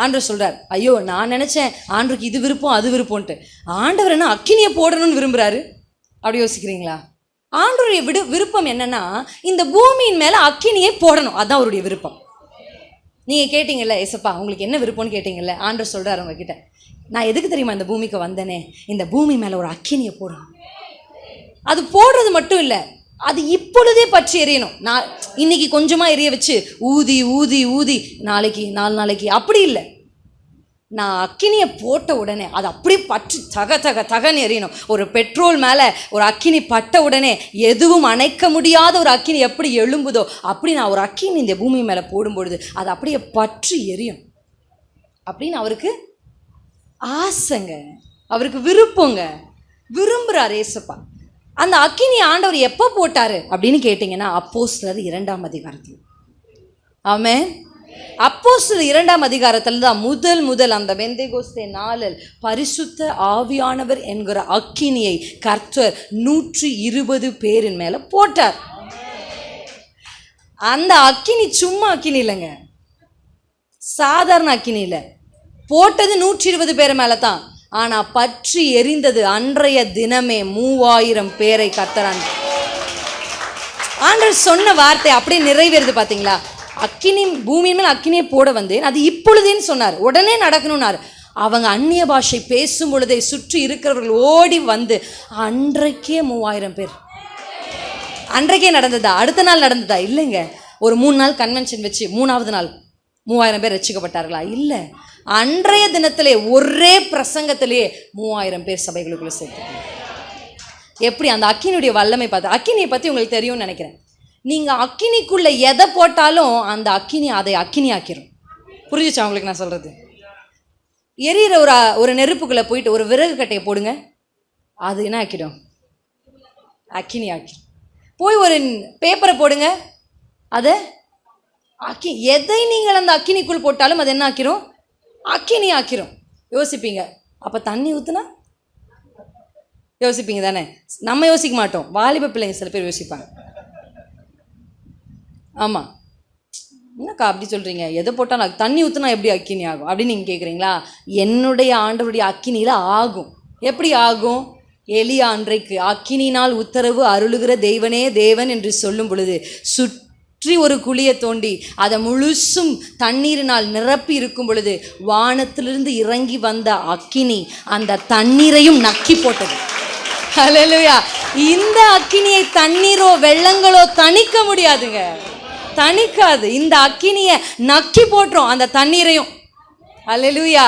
ஆண்டவர் சொல்றார், ஐயோ நான் நினைச்சேன் ஆண்டவருக்கு இது விருப்பம் அது விருப்பம்ன்ட்டு. ஆண்டவர் என்ன அக்கினியை போடணும்னு விரும்புறாரு? அப்படி யோசிக்கிறீங்களா? ஆண்டவருடைய விருப்பம் என்னன்னா, இந்த பூமியின் மேல அக்கினியை போடணும், அதான் அவருடைய விருப்பம். நீங்க கேட்டீங்கல்ல, ஏசப்பா உங்களுக்கு என்ன விருப்பம்னு கேட்டீங்கல்ல, ஆண்டவர் சொல்றாரு உங்ககிட்ட, நான் எதுக்கு தெரியுமா இந்த பூமிக்கு வந்தேனே, இந்த பூமி மேல ஒரு அக்கினியை போடணும். அது போடுறது மட்டும் இல்லை, அது இப்பொழுதே பற்றி எரியணும். நான் இன்னைக்கு கொஞ்சமாக எரிய வச்சு ஊதி ஊதி ஊதி நாளைக்கு 4 நாளைக்கு அப்படி இல்லை. நான் அக்கினியை போட்ட உடனே அது அப்படியே பற்றி தகன்னு எரியணும். ஒரு பெட்ரோல் மேலே ஒரு அக்கினி பட்ட உடனே எதுவும் அணைக்க முடியாத ஒரு அக்கினி எப்படி எழும்புதோ அப்படி நான் ஒரு அக்கினி இந்த பூமி மேலே போடும்பொழுது அது அப்படியே பற்றி எரியும் அப்படின்னு அவருக்கு ஆசைங்க, அவருக்கு விருப்பங்க, விரும்புகிறார் ஏசப்பா. அந்த அக்கினி ஆண்டவர் எப்போ போட்டாரு அப்படின்னு கேட்டிங்கன்னா அப்போஸ்தலர் 2ஆம் அதிகாரத்தில். ஆமென். அப்போஸ்தலர் 2ஆம் அதிகாரத்தில் தான் முதல் அந்த பெந்தேகோஸ்தே நாளில் பரிசுத்த ஆவியானவர் என்கிற அக்கினியை கர்த்தர் 120 பேரின் மேல போட்டார். அந்த அக்கினி சும்மா அக்கினி இல்லைங்க, சாதாரண அக்கினி இல்லை. போட்டது 120 பேர் மேல தான். ஆனா பற்றி எரிந்தது அன்றைய தினமே 3000 பேரை கர்த்தர். ஆண்டவர் சொன்ன வார்த்தை அப்படியே நிறைவேறுது பாத்தீங்களா? அக்கினி பூமியின் மேல் அக்கினியை போட வந்தேன், அது இப்பொழுதேன்னு சொன்னார், உடனே நடக்கணும்னார். அவங்க அந்நிய பாஷை பேசும் பொழுதே சுற்றி இருக்கிறவர்கள் ஓடி வந்து அன்றைக்கே 3000 பேர். அன்றைக்கே நடந்ததா? அடுத்த நாள் நடந்ததா? இல்லைங்க. ஒரு 3 நாள் கன்வென்ஷன் வச்சு 3ஆவது நாள் 3000 பேர் ரட்சிக்கப்பட்டார்களா? இல்லை. அன்றைய தினத்திலே ஒரே பிரசங்கத்திலேயே 3000 பேர் சபைகளுக்குள்ள சேர்த்து. எப்படி அந்த அக்கினியுடைய வல்லமை பார்த்து. அக்கினியை பற்றி உங்களுக்கு தெரியும்னு நினைக்கிறேன். நீங்கள் அக்கினிக்குள்ளே எதை போட்டாலும் அந்த அக்கினி அதை அக்கினி ஆக்கிரும். புரிஞ்சிச்சா உங்களுக்கு நான் சொல்கிறது? எரியிற ஒரு நெருப்புக்குள்ளே போயிட்டு ஒரு விறகு கட்டையை போடுங்க, அது என்ன ஆக்கிடும்? அக்கினி ஆக்கிடும். போய் ஒரு பேப்பரை போடுங்க, அதை எதை நீங்கள் அந்த அக்கினிக்குள் போட்டாலும் அது என்ன ஆக்கிரும்? அக்கினி ஆக்கிரும். யோசிப்பீங்க. அப்போ தண்ணி ஊற்றுனா யோசிப்பீங்க தானே? நம்ம யோசிக்க மாட்டோம், வாலிப பிள்ளைங்க சில பேர் யோசிப்பாங்க. ஆமாம், என்னக்கா அப்படி சொல்கிறீங்க, எதை போட்டாலும் தண்ணி ஊற்றுனா எப்படி அக்கினி ஆகும் அப்படின்னு நீங்கள் கேட்குறீங்களா? என்னுடைய ஆண்டவருடைய அக்கினியில் ஆகும். எப்படி ஆகும்? எலியா அன்றைக்கு அக்கினினால் உத்தரவு அருளுகிற தெய்வனே தேவன் என்று சொல்லும் பொழுது சுற்றி ஒரு குழியை தோண்டி அதை முழுசும் தண்ணீரினால் நிரப்பி இருக்கும் பொழுது வானத்திலிருந்து இறங்கி வந்த அக்கினி அந்த தண்ணீரையும் நக்கி போட்டது. ஹல்லேலூயா. இந்த அக்கினியை தண்ணீரோ வெள்ளங்களோ தணிக்க முடியாதுங்க, தணிக்காது. இந்த அக்கினியை நக்கி போட்டுரும் அந்த தண்ணீரையும். ஹல்லேலூயா.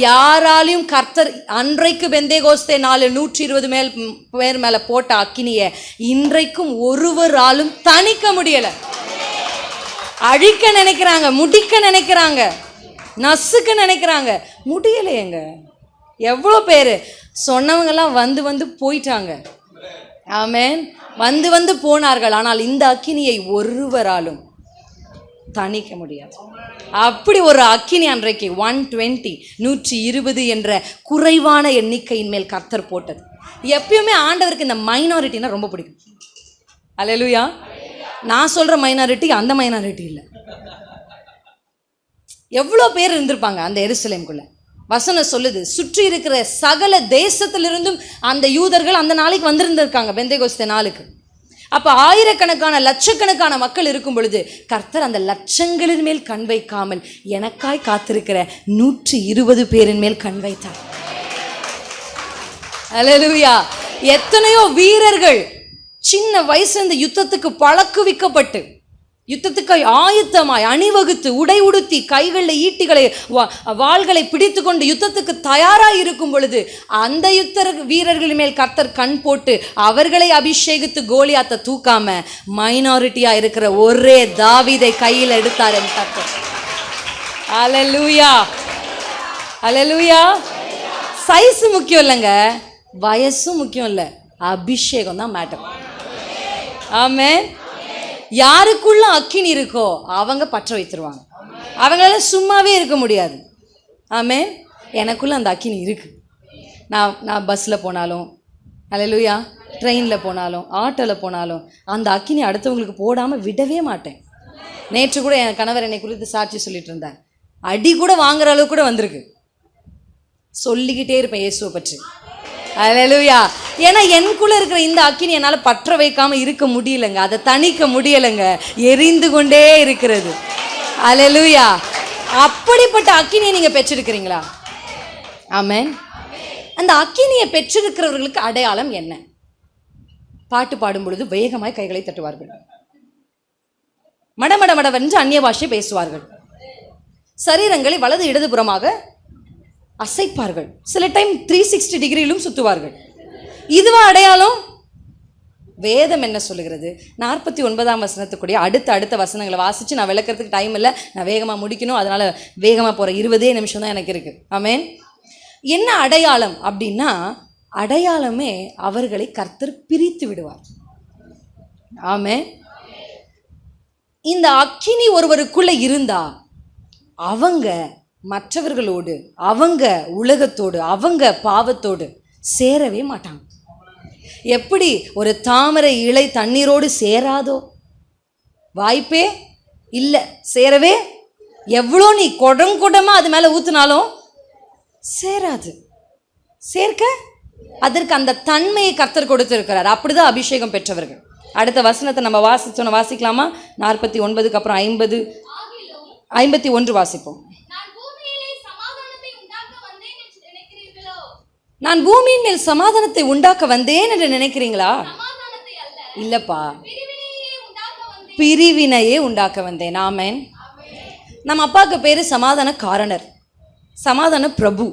யாராலையும் கர்த்தர் அன்றைக்கு பெந்தேகோஸ்தே நாளில் 120 பேர் மேலே போட்ட அக்கினியை இன்றைக்கும் ஒருவராலும் தணிக்க முடியலை. அழிக்க நினைக்கிறாங்க, முடிக்க நினைக்கிறாங்க, நசுக்க நினைக்கிறாங்க, முடியலையேங்க. எவ்வளோ பேர் சொன்னவங்கெல்லாம் வந்து போயிட்டாங்க. ஆமென். வந்து போனார்கள். ஆனால் இந்த அக்கினியை ஒருவராலும் தணிக்க முடியாது. அப்படி ஒரு அக்கினி அன்றைக்கு 120 என்ற குறைவான எண்ணிக்கையின் மேல் கர்த்தர் போட்டது. எப்பயுமே ஆண்டவருக்கு இந்த மைனாரிட்டினா ரொம்ப பிடிக்கும். அல்லேலூயா. நான் சொல்ற மைனாரிட்டி அந்த மைனாரிட்டி இல்லை. எவ்வளோ பேர் இருந்திருப்பாங்க அந்த எருசலேமுக்குள்ள. வசனம் சொல்லுது, சுற்றி இருக்கிற சகல தேசத்திலிருந்தும் அந்த யூதர்கள் அந்த நாளைக்கு வந்திருந்திருக்காங்க பெந்தேகோஸ்தே நாளுக்கு. அப்போ ஆயிரக்கணக்கான லட்சக்கணக்கான மக்கள் இருக்கும் பொழுது கர்த்தர் அந்த லட்சங்களின் மேல் கண் வைக்காமல் எனக்காய் காத்திருக்கிற 120 பேரின் மேல் கண் வைத்தார். அல்லேலூயா. எத்தனையோ வீரர்கள் சின்ன வயசுல இந்த யுத்தத்துக்கு பழக்குவிக்கப்பட்டு யுத்தத்துக்கு ஆயத்தமாய் அணிவகுத்து உடை உடுத்தி கைகளில் ஈட்டிகளை வாள்களை பிடித்து கொண்டு யுத்தத்துக்கு தயாராக இருக்கும் பொழுது அந்த வீரர்கள் மேல் கர்த்தர் கண் போட்டு அவர்களை அபிஷேகித்து கோலியாத்தை தூக்காம மைனாரிட்டியா இருக்கிற ஒரே தாவீதை கையில் எடுத்தார் என் கர்த்தர். அல்லேலூயா. அல்லேலூயா. சைஸ் முக்கியம் இல்லைங்க, வயசும் முக்கியம் இல்லை, அபிஷேகம் தான் மேட்டர். ஆமென். யாருக்குள்ள அக்கினி இருக்கோ அவங்க பற்ற வைத்துருவாங்க. அவங்களால சும்மாவே இருக்க முடியாது. ஆமென். எனக்குள்ள அந்த அக்கினி இருக்கு. நான் பஸ்ஸில் போனாலும், அல்லேலூயா, ட்ரெயினில் போனாலும், ஆட்டோவில் போனாலும் அந்த அக்கினி அடுத்தவங்களுக்கு போடாமல் விடவே மாட்டேன். நேற்று கூட என் கணவர் என்னை குறித்து சாட்சி சொல்லிட்டு இருந்தார். அடி கூட வாங்குற அளவுக்கு கூட வந்திருக்கு. சொல்லிக்கிட்டே இருப்பேன் இயேசுவை பற்றி. அல்லேலூயா. ஏன்னா எனக்குள்ள இருக்கிற இந்த அக்கினி என்னால் பற்ற வைக்காம இருக்க முடியலைங்க, அதை தணிக்க முடியலைங்க, எரிந்து கொண்டே இருக்கிறது. அல்லேலூயா. அப்படிப்பட்ட அக்கினியை நீங்க பெற்றிருக்கிறீங்களா? ஆமென். அந்த அக்கினியை பெற்றிருக்கிறவர்களுக்கு அடையாளம் என்ன? பாட்டு பாடும் பொழுது வேகமாய் கைகளை தட்டுவார்கள், மடமடமடவென்று அந்நிய பாஷை பேசுவார்கள், சரீரங்களை வலது இடதுபுறமாக அசைப்பார்கள், சில டைம் 360 டிகிரியிலும் சுற்றுவார்கள். இதுவா அடையாளம்? வேதம் என்ன சொல்லுகிறது? 49ஆம் வசனத்துக்குரிய அடுத்த வசனங்களை வாசித்து நான் விளக்கிறதுக்கு டைம் இல்லை, நான் வேகமாக முடிக்கணும், அதனால் வேகமாக போகிற 20 நிமிஷம் தான் எனக்கு இருக்குது. ஆமென். என்ன அடையாளம் அப்படின்னா அடையாளமே அவர்களை கர்த்தர் பிரித்து விடுவார். ஆமென். இந்த அக்கினி ஒருவருக்குள்ள இருந்தா அவங்க மற்றவர்களோடு, அவங்க உலகத்தோடு, அவங்க பாவத்தோடு சேரவே மாட்டாங்க. எப்படி ஒரு தாமரை இலை தண்ணீரோடு சேராதோ, வாய்ப்பே இல்லை, சேரவே. எவ்வளோ நீ குடமா அது மேலே ஊற்றினாலும் சேராது. சேர்க்க அதற்கு அந்த தன்மையை கர்த்தர் கொடுத்திருக்கிறார். அப்படிதான் அபிஷேகம் பெற்றவர்கள். அடுத்த வசனத்தை நம்ம வாசிக்கலாமா? 49க்கு அப்புறம் 51 வாசிப்போம். நான் பூமியின் மேல் சமாதானத்தை உண்டாக்க வந்தேன் என்று நினைக்கிறீங்களா? இல்லப்பா, பிரிவினையே உண்டாக்க வந்தேன். ஆமென். நம்ம அப்பாவுக்கு பேரு சமாதான காரணர், சமாதான பிரபு.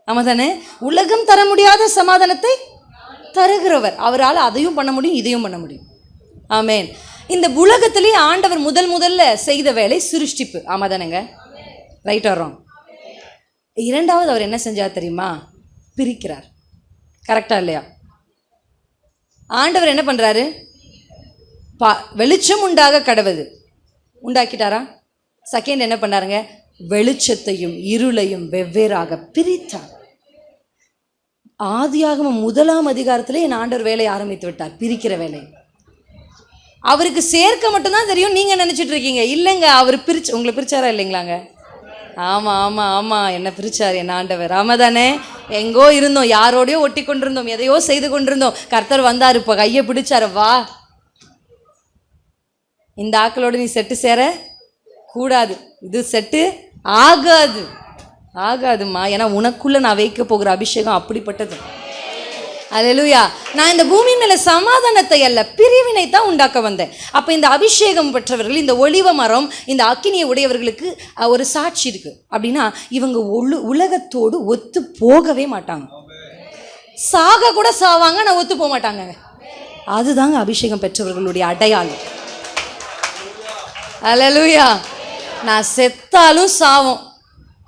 ஆமா தானே? உலகம் தர முடியாத சமாதானத்தை தருகிறவர். அவரால் அதையும் பண்ண முடியும், இதையும் பண்ண முடியும். ஆமென். இந்த உலகத்திலே ஆண்டவர் முதல்ல செய்த வேலை சிருஷ்டிப்பு. ஆமா தானேங்க? ரைட் வர்றோம். இரண்டாவது அவர் என்ன செஞ்சார் தெரியுமா? பிரிக்கிறார். கரெக்டா இல்லையா? ஆண்டவர் என்ன பண்றாரு? வெளிச்சம் உண்டாக கடவுது உண்டாக்கிட்டாரா? செகண்ட் என்ன பண்ணாருங்க? வெளிச்சத்தையும் இருளையும் வெவ்வேறாக பிரித்தார். ஆதியாகமம் 1ஆம் அதிகாரத்திலே என் ஆண்டவர் வேலையை ஆரம்பித்து விட்டார், பிரிக்கிற வேலை. அவருக்கு சேர்க்க மட்டும்தான் தெரியும். நீங்க நினைச்சிட்டு இருக்கீங்க இல்லைங்க, அவர் உங்களை பிரிச்சாரா இல்லைங்களாங்க? ஆமா ஆமா ஆமா, என்ன பிரிச்சார் என் ஆண்டவர். ஆமா தானே? எங்கோ இருந்தோம், யாரோடையோ ஒட்டி கொண்டிருந்தோம், எதையோ செய்து கொண்டிருந்தோம். கர்த்தர் வந்தார், இப்போ கையை பிடிச்சாரு, வா, இந்த ஆக்களோடு நீ செட்டு சேர கூடாது, இது செட்டு ஆகாதுமா. ஏன்னா உனக்குள்ள நான் வைக்க போகிற அபிஷேகம் அப்படிப்பட்டது. அல்லேலூயா. நான் இந்த பூமி மேல சமாதானத்தை அல்ல பிரிவினை தான் உண்டாக்க வந்தேன். அப்ப இந்த அபிஷேகம் பெற்றவர்கள், இந்த ஒலிவ மரம், இந்த அக்கினியை உடையவர்களுக்கு ஒரு சாட்சி இருக்கு. அப்படின்னா இவங்க உலகத்தோடு ஒத்து போகவே மாட்டாங்க. சாக கூட சாவாங்க, நான் ஒத்து போக மாட்டாங்க. அதுதாங்க அபிஷேகம் பெற்றவர்களுடைய அடையாளம். அல்லேலூயா. நான் செத்தாலும் சாவும்,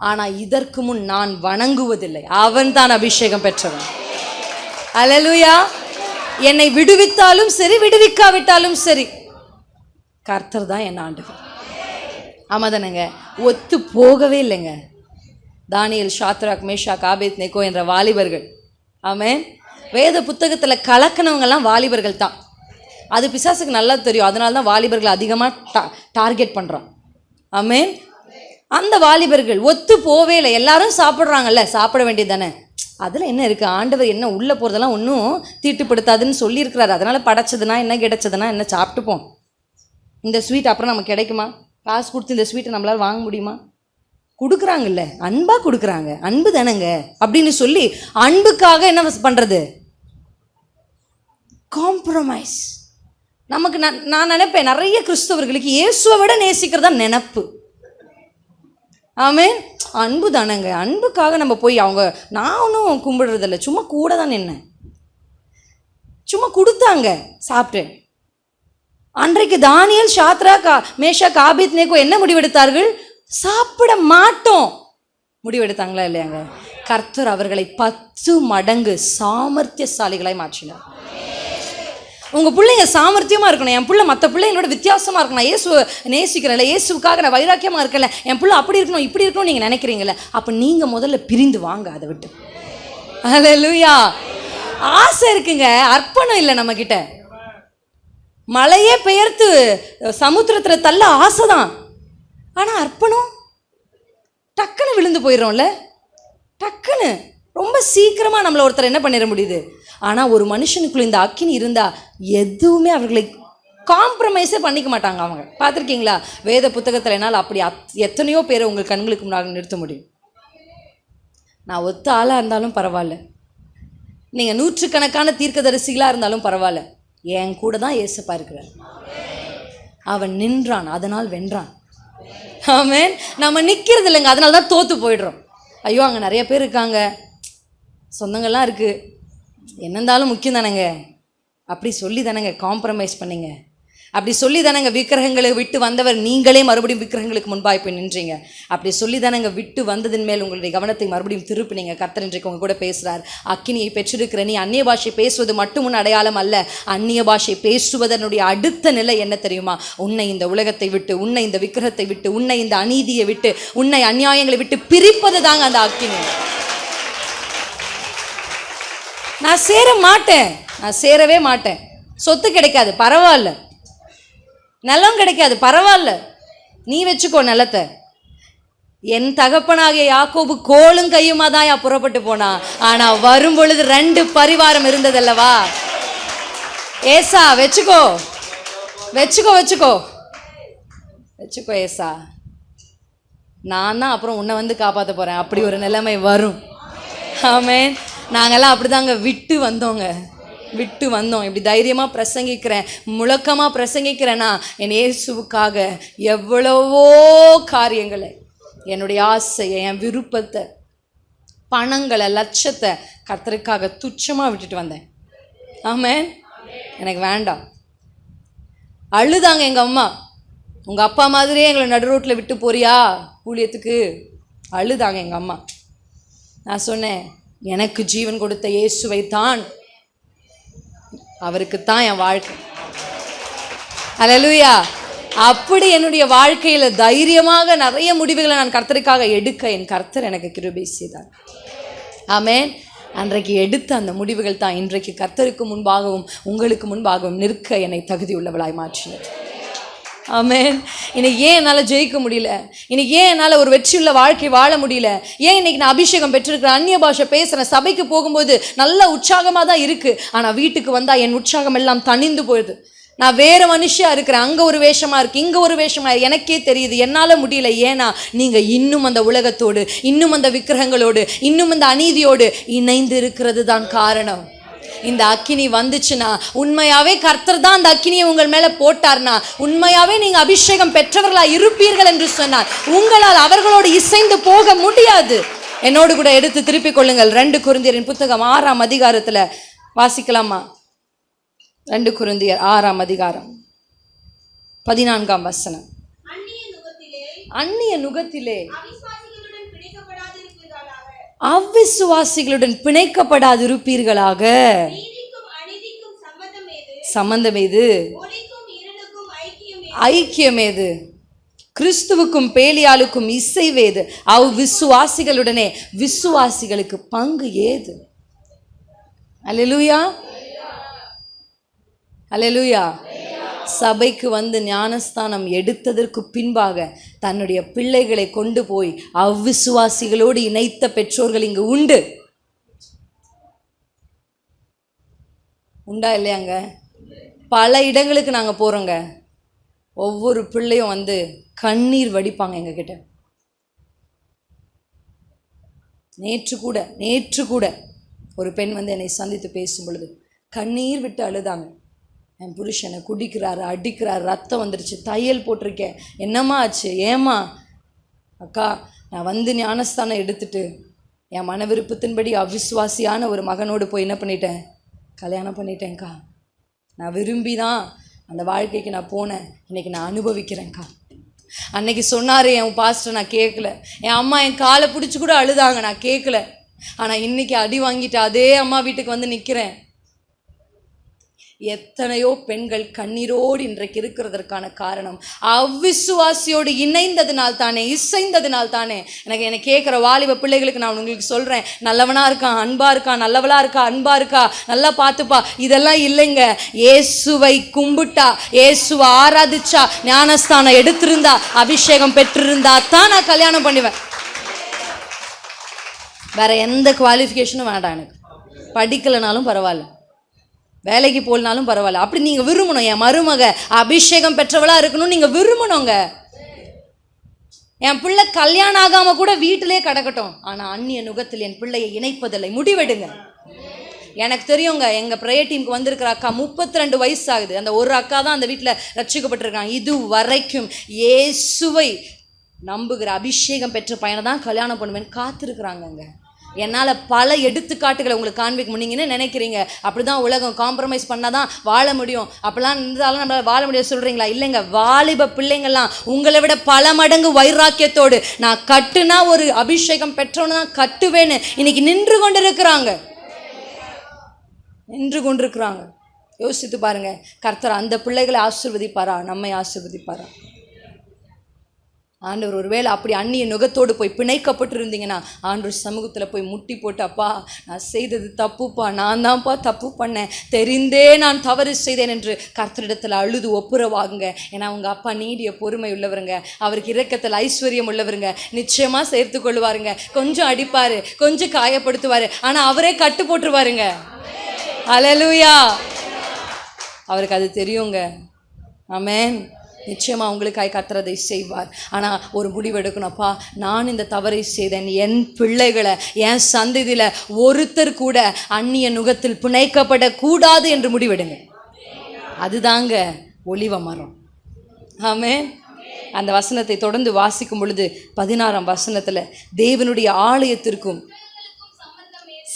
ஆனா இதற்கு முன் நான் வணங்குவதில்லை. அவன் தான் அபிஷேகம் பெற்றவன். அல்லேலூயா. என்னை விடுவித்தாலும் சரி, விடுவிக்காவிட்டாலும் சரி, கர்த்தர் தான் என் ஆண்டவர். ஆமாதானங்க? ஒத்து போகவே இல்லைங்க. தானியேல், ஷாத்ராக், மேஷாக், ஆபேத்நேகோ என்ற வாலிபர்கள், ஆமென், வேத புத்தகத்தில் கலக்கினவங்கெல்லாம் வாலிபர்கள் தான். அது பிசாசுக்கு நல்லா தெரியும். அதனால தான் வாலிபர்கள் அதிகமாக டார்கெட் பண்ணுறான். ஆமென். அந்த வாலிபர்கள் ஒத்து போவே இல்லை. எல்லாரும் சாப்பிட்றாங்கல்ல, சாப்பிட வேண்டியது தானே. அதில் என்ன இருக்குது? ஆண்டவர் என்ன உள்ளே போகிறதெல்லாம் ஒன்றும் தீட்டுப்படுத்தாதுன்னு சொல்லியிருக்கிறாரு. அதனால் படைச்சதுன்னா என்ன, கிடைச்சதுன்னா என்ன, சாப்பிட்டுப்போம். இந்த ஸ்வீட் அப்புறம் நமக்கு கிடைக்குமா? காசு கொடுத்து இந்த ஸ்வீட்டை நம்மளால் வாங்க முடியுமா? கொடுக்குறாங்கல்ல, அன்பாக கொடுக்குறாங்க, அன்பு தானேங்க அப்படின்னு சொல்லி அன்புக்காக என்ன பண்ணுறது? காம்ப்ரமைஸ். நமக்கு நான் நினைப்பேன், நிறைய கிறிஸ்தவர்களுக்கு இயேசுவை விட நேசிக்கிறதா நினப்பு. ஆமென். அன்பு தானேங்க, அன்புக்காக நம்ம போய் நான் ஒன்றும் கும்பிடுறதில்ல, சும்மா கூட தான் நின்னேன், சும்மா கொடுத்தாங்க, சாப்பிட்டேன். அன்றைக்கு தானியேல், ஷாத்ராக், மேஷாக், ஆபேத்நேகோ என்ன முடிவெடுத்தார்கள்? சாப்பிட மாட்டோம் முடிவெடுத்தாங்களா இல்லையாங்க? கர்த்தர் அவர்களை 10 மடங்கு சாமர்த்தியசாலிகளாய் மாற்றினார். உங்கள் பிள்ளைங்க சாமர்த்தியமாக இருக்கணும். என் பிள்ளை மற்ற பிள்ளைங்களோட வித்தியாசமாக இருக்கணும். நான் இயேசுவை நேசிக்கிறேன்ல, இயேசுக்காக நான் வைராக்கியமாக இருக்கல, என் பிள்ளை அப்படி இருக்கணும் இப்படி இருக்கணும் நீங்கள் நினைக்கிறீங்களே, அப்போ நீங்கள் முதல்ல பிரிந்து வாங்க அதை விட்டு. அல்லேலூயா. ஆசை இருக்குங்க, அர்ப்பணம் இல்லை நம்மக்கிட்ட. மழையே பெயர்த்து சமுத்திரத்தில் தள்ள ஆசை தான், ஆனால் அர்ப்பணம் டக்குன்னு விழுந்து போயிடுறோம்ல. டக்குன்னு ரொம்ப சீக்கிரமாக நம்மளை ஒருத்தர் என்ன பண்ணிட முடியுது. ஆனால் ஒரு மனுஷனுக்குள்ள இந்த அக்கினி இருந்தால் எதுவுமே அவர்களை காம்ப்ரமைஸே பண்ணிக்க மாட்டாங்க. அவங்க பார்த்துருக்கீங்களா? வேத புத்தகத்தில் என்னால் அப்படி எத்தனையோ பேரை உங்கள் கண்களுக்கு முன்னாடி நிறுத்த முடியும். நான் ஒத்த ஆளாக இருந்தாலும் பரவாயில்ல, நீங்கள் 100கணக்கான தீர்க்கதரிசிகளாக இருந்தாலும் பரவாயில்ல, என் கூட தான் ஏசப்பா இருக்கிறார். அவன் நின்றான், அதனால் வென்றான். ஆமென். நம்ம நிற்கிறது இல்லைங்க, அதனால தான் தோற்று போயிடுறோம். ஐயோ அங்கே நிறைய பேர் இருக்காங்க, சொந்தங்கள்லாம் இருக்குது, என்ன இருந்தாலும் முக்கியம் தானேங்க, அப்படி சொல்லி தானேங்க காம்ப்ரமைஸ் பண்ணிங்க. அப்படி சொல்லி தானேங்க விக்கிரகங்களை விட்டு வந்தவர் நீங்களே மறுபடியும் விக்கிரகங்களுக்கு முன்பாய் போய் நின்றீங்க. அப்படி சொல்லி தானேங்க விட்டு வந்ததின் மேல் உங்களுடைய கவனத்தை மறுபடியும் திருப்பினீங்க. கர்த்தர் இன்றைக்கு உங்க கூட பேசுகிறார். அக்கினியை பெற்றிருக்கிற நீ அந்நிய பாஷை பேசுவது மட்டும் உன் அடையாளம் அல்ல. அந்நிய பாஷை பேசுவதனுடைய அடுத்த நிலை என்ன தெரியுமா? உன்னை இந்த உலகத்தை விட்டு, உன்னை இந்த விக்கிரகத்தை விட்டு, உன்னை இந்த அநீதியை விட்டு, உன்னை அநியாயங்களை விட்டு பிரிப்பது தாங்க அந்த அக்கினி. நான் சேர மாட்டேன், நான் சேரவே மாட்டேன். சொத்து கிடைக்காது பரவாயில்ல, நிலம் கிடைக்காது பரவாயில்ல, நீ வச்சுக்கோ நிலத்தை. என் தகப்பனாகிய யாக்கோபு கோலும் கையுமா தான் புறப்பட்டு போனா. ஆனா வரும் பொழுது 2 பரிவாரம் இருந்ததல்லவா? ஏசா வச்சுக்கோ வச்சுக்கோ வச்சுக்கோ வச்சுக்கோ ஏசா, நான் தான் அப்புறம் உன்னை வந்து காப்பாற்ற போறேன். அப்படி ஒரு நிலைமை வரும். ஆமென். நாங்கெல்லாம் அப்படிதாங்க விட்டு வந்தோங்க, விட்டு வந்தோம். இப்படி தைரியமாக பிரசங்கிக்கிறேன், முழக்கமாக பிரசங்கிக்கிறேன்னா என் இயேசுவுக்காக எவ்வளவோ காரியங்களை, என்னுடைய ஆசையை, என் விருப்பத்தை, பணங்களை, லட்சத்தை கர்த்தருக்காக துச்சமாக விட்டுட்டு வந்தேன். ஆமென். எனக்கு வேண்டாம். அழுதாங்க எங்கள் அம்மா, உங்கள் அப்பா மாதிரியே எங்களை நடு ரோட்டில் விட்டு போறியா ஊழியத்துக்கு? அழுதாங்க எங்கள் அம்மா. நான் சொன்னேன், எனக்கு ஜீவன் கொடுத்த இயேசுவை தான், அவருக்குத்தான் என் வாழ்க்கை. அல்லேலூயா. அப்படி என்னுடைய வாழ்க்கையில் தைரியமாக நிறைய முடிவுகளை நான் கர்த்தருக்காக எடுக்க என் கர்த்தர் எனக்கு கிருபை செய்தார். ஆமென். அன்றைக்கு எடுத்த அந்த முடிவுகள் தான் இன்றைக்கு கர்த்தருக்கு முன்பாகவும் உங்களுக்கு முன்பாகவும் நிற்க என்னை தகுதி உள்ளவளாய் மாற்றினது. ஆமென். இன்னைக்கு ஏன் என்னால் ஜெயிக்க முடியல? இன்னைக்கு ஏன் என்னால் ஒரு வெற்றியுள்ள வாழ்க்கை வாழ முடியல? ஏன் இன்னைக்கு நான் அபிஷேகம் பெற்றிருக்கிறேன், அந்நிய பாஷை பேசுகிறேன், சபைக்கு போகும்போது நல்ல உற்சாகமாக தான் இருக்குது, ஆனால் வீட்டுக்கு வந்தால் என் உற்சாகம் எல்லாம் தணிந்து போயிடுது. நான் வேறு மனுஷியாக இருக்கிறேன், அங்கே ஒரு வேஷமாக இருக்குது, இங்கே ஒரு வேஷமாக, எனக்கே தெரியுது என்னால் முடியல. ஏன்னா நீங்கள் இன்னும் அந்த உலகத்தோடு, இன்னும் அந்த விக்கிரகங்களோடு, இன்னும் அந்த அநீதியோடு இணைந்து இருக்கிறது தான் காரணம். இந்த அக்கினி வந்துச்சுன்னா, உண்மையாவே கர்த்தர் தான் அந்த அக்கினியை உங்கள் மேல போட்டார்னா, உண்மையாவே நீங்க அபிஷேகம் பெற்றவர்களா இருப்பீர்கள் என்று சொன்னார், உங்களால் அவர்களோடு இசைந்து போக முடியாது. என்னோடு கூட எடுத்து திருப்பிக் கொள்ளுங்கள். 2 கொரிந்தியரின் புத்தகம் 6ஆம் அதிகாரத்துல வாசிக்கலாமா? 2 கொரிந்தியர் 6ஆம் அதிகாரம் 14ஆம் வசனம். அந்நிய நுகத்திலே அவ்விசுவாசிகளுடன் பிணைக்கப்படாதிருப்பீர்களாக. சம்பந்தம் ஏது? ஐக்கியம் ஏது? கிறிஸ்துவுக்கும் பேலியாளுக்கும் இசைவேது? அவ்விசுவாசிகளுடனே விசுவாசிகளுக்கு பங்கு ஏது? அல்லேலூயா, அல்லேலூயா. சபைக்கு வந்து ஞானஸ்தானம் எடுத்ததற்கு பின்பாக தன்னுடைய பிள்ளைகளை கொண்டு போய் அவ்விசுவாசிகளோடு இணைத்த பெற்றோர்கள் இங்கு உண்டு. உண்டா இல்லையாங்க? பல இடங்களுக்கு நாங்கள் போகிறோங்க. ஒவ்வொரு பிள்ளையும் வந்து கண்ணீர் வடிப்பாங்க எங்ககிட்ட. நேற்று கூட ஒரு பெண் வந்து என்னை சந்தித்து பேசும் பொழுது கண்ணீர் விட்டு அழுதாங்க. என் புருஷனை குடிக்கிறாரு, அடிக்கிறாரு, ரத்தம் வந்துருச்சு, தையல் போட்டிருக்கேன், என்னம்மா ஆச்சு? ஏம்மா? அக்கா, நான் வந்து ஞானஸ்தானம் எடுத்துட்டு என் மன விருப்பத்தின்படி அவிசுவாசியான ஒரு மகனோடு போய் என்ன பண்ணிட்டேன்? கல்யாணம் பண்ணிட்டேன்க்கா. நான் விரும்பி தான் அந்த வாழ்க்கைக்கு நான் போனேன், இன்றைக்கி நான் அனுபவிக்கிறேன்க்கா. அன்னைக்கு சொன்னார் என் பாஸ்டர், நான் கேட்கல. என் அம்மா என் காலை பிடிச்சி கூட அழுதாங்க, நான் கேட்கல. ஆனால் இன்றைக்கி அடி வாங்கிட்டு அதே அம்மா வீட்டுக்கு வந்து நிற்கிறேன். எத்தனையோ பெண்கள் கண்ணீரோடு இன்றைக்கு இருக்கிறதற்கான காரணம் அவ்விசுவாசியோடு இணைந்ததுனால் தானே, இசைந்ததுனால் தானே. என்னை கேட்குற வாலிப பிள்ளைகளுக்கு நான் உங்களுக்கு சொல்கிறேன், நல்லவனாக இருக்கான், அன்பாக இருக்கான், நல்லவளாக இருக்கா, அன்பாக இருக்கா, நல்லா பார்த்துப்பா, இதெல்லாம் இல்லைங்க. இயேசுவை கும்பிட்டா, இயேசுவை ஆராதிச்சா, ஞானஸ்தானம் எடுத்திருந்தா, அபிஷேகம் பெற்றிருந்தா தான் நான் கல்யாணம் பண்ணுவேன். வேற எந்த குவாலிஃபிகேஷனும் வேண்டாம் எனக்கு. படிக்கலைனாலும் பரவாயில்ல, வேலைக்கு போகலனாலும் பரவாயில்ல. அப்படி நீங்கள் விரும்பணும். என் மருமக அபிஷேகம் பெற்றவளாக இருக்கணும்னு நீங்கள் விரும்பணுங்க. என் பிள்ளை கல்யாணம் ஆகாமல் கூட வீட்டிலே கிடக்கட்டும், ஆனால் அந்நிய நுகத்தில் என் பிள்ளையை இணைப்பதில்லை. முடிவெடுங்க. எனக்கு தெரியுங்க, எங்கள் ப்ரேயர் டீமுக்கு வந்திருக்கிற அக்கா 32 வயசு ஆகுது. அந்த ஒரு அக்கா தான் அந்த வீட்டில் ரட்சிக்கப்பட்டிருக்காங்க. இது வரைக்கும் இயேசுவை நம்புகிற அபிஷேகம் பெற்ற பையனை தான் கல்யாணம் பண்ணுவேன் காத்திருக்கிறாங்கங்க. என்னால் பல எடுத்துக்காட்டுகளை உங்களுக்கு காண்பிக்க முடியுங்கன்னு நினைக்கிறீங்க. அப்படி தான் உலகம், காம்ப்ரமைஸ் பண்ணால் தான் வாழ முடியும், அப்படிலாம் இருந்தாலும் நம்மளால் வாழ முடியும் சொல்கிறீங்களா? இல்லைங்க. வாலிப பிள்ளைங்கள்லாம் உங்களை விட பல மடங்கு வைராக்கியத்தோடு நான் கட்டுனா ஒரு அபிஷேகம் பெற்றவனு தான் கட்டுவேன்னு இன்னைக்கு நின்று கொண்டிருக்கிறாங்க. யோசித்து பாருங்க. கர்த்தர் அந்த பிள்ளைகளை ஆசீர்வதிப்பாரா? நம்மை ஆசீர்வதிப்பாரா? ஆண்டவர் ஒருவேளை அப்படி அந்நிய நுகத்தோடு போய் பிணைக்கப்பட்டு இருந்தீங்கன்னா ஆண்டவர் சமூகத்தில் போய் முட்டி போட்டு, அப்பா நான் செய்தது தப்புப்பா, நான் தான்ப்பா தப்பு பண்ணேன், தெரிந்தே நான் தவறு செய்தேன் என்று கர்த்தரிடத்தில் அழுது ஒப்புரவாகுங்க. ஏன்னா அவங்க அப்பா நீடிய பொறுமை உள்ளவருங்க, அவருக்கு இரக்கத்தில் ஐஸ்வர்யம் உள்ளவருங்க. நிச்சயமாக சேர்த்து கொள்வாருங்க. கொஞ்சம் அடிப்பார், கொஞ்சம் காயப்படுத்துவார், ஆனால் அவரே கட்டு போட்டுருவாருங்க. அல்லேலூயா. அவருக்கு அது தெரியுங்க. ஆமென். நிச்சயமாக உங்களுக்காய் கர்த்தர் செய்வார். ஆனால் ஒரு முடிவு எடுக்கணும்ப்பா, நான் இந்த தவறை செய்தேன், என் பிள்ளைகளை, என் சந்ததியில் ஒருத்தர் கூட அந்நிய நுகத்தில் பிணைக்கப்படக்கூடாது என்று முடிவெடுங்க. அதுதாங்க ஒலிவ மரம். ஆமென். அந்த வசனத்தை தொடர்ந்து வாசிக்கும் பொழுது 16ஆம் வசனத்தில் தேவனுடைய ஆலயத்திற்கும்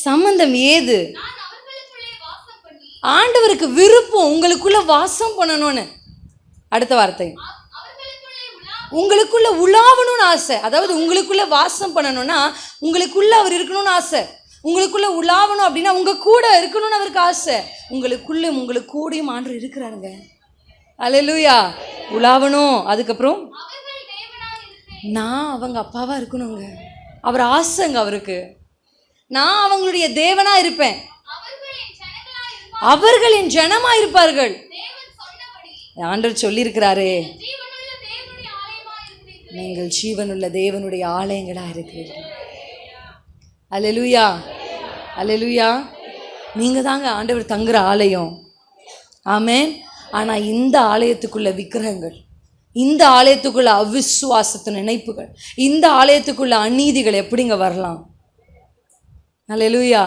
சம்பந்தம் ஏது? ஆண்டவருக்கு விருப்பம் உங்களுக்குள்ள வாசம் பண்ணணும்னு. அடுத்த வார்த்தை, உங்களுக்குள்ள உலாவணும்னு ஆசை. அதாவது உங்களுக்குள்ள வாசம் பண்ணணும்னா உங்களுக்குள்ள அவர் இருக்கணும்னு ஆசை. உங்களுக்குள்ள உலாவணும் அப்படின்னா உங்க கூட இருக்கணும்னு அவருக்கு ஆசை. உங்களுக்கு கூடயும் ஆண்டவர் இருக்கிறாருங்க. அல்லேலூயா. உலாவணும். அதுக்கப்புறம் நான் அவங்க அப்பாவா இருக்கணுங்க. அவர் ஆசைங்க அவருக்கு. நான் அவங்களுடைய தேவனா இருப்பேன், அவர்கள் என் ஜனமா இருப்பார்கள். ஆண்டவர் சொல்லியிருக்கிறாரே, நீங்கள் ஜீவனுள்ள தேவனுடைய ஆலயங்களா இருக்கிறீர்கள். அல்லேலூயா. அல்லேலூயா. நீங்க தாங்க ஆண்டவர் தங்குற ஆலயம். ஆமென். ஆனா இந்த ஆலயத்துக்குள்ள விக்கிரகங்கள், இந்த ஆலயத்துக்குள்ள அவிசுவாசத்தின் நினைப்புகள், இந்த ஆலயத்துக்குள்ள அநீதிகள் எப்படிங்க வரலாம்? அல்லேலூயா.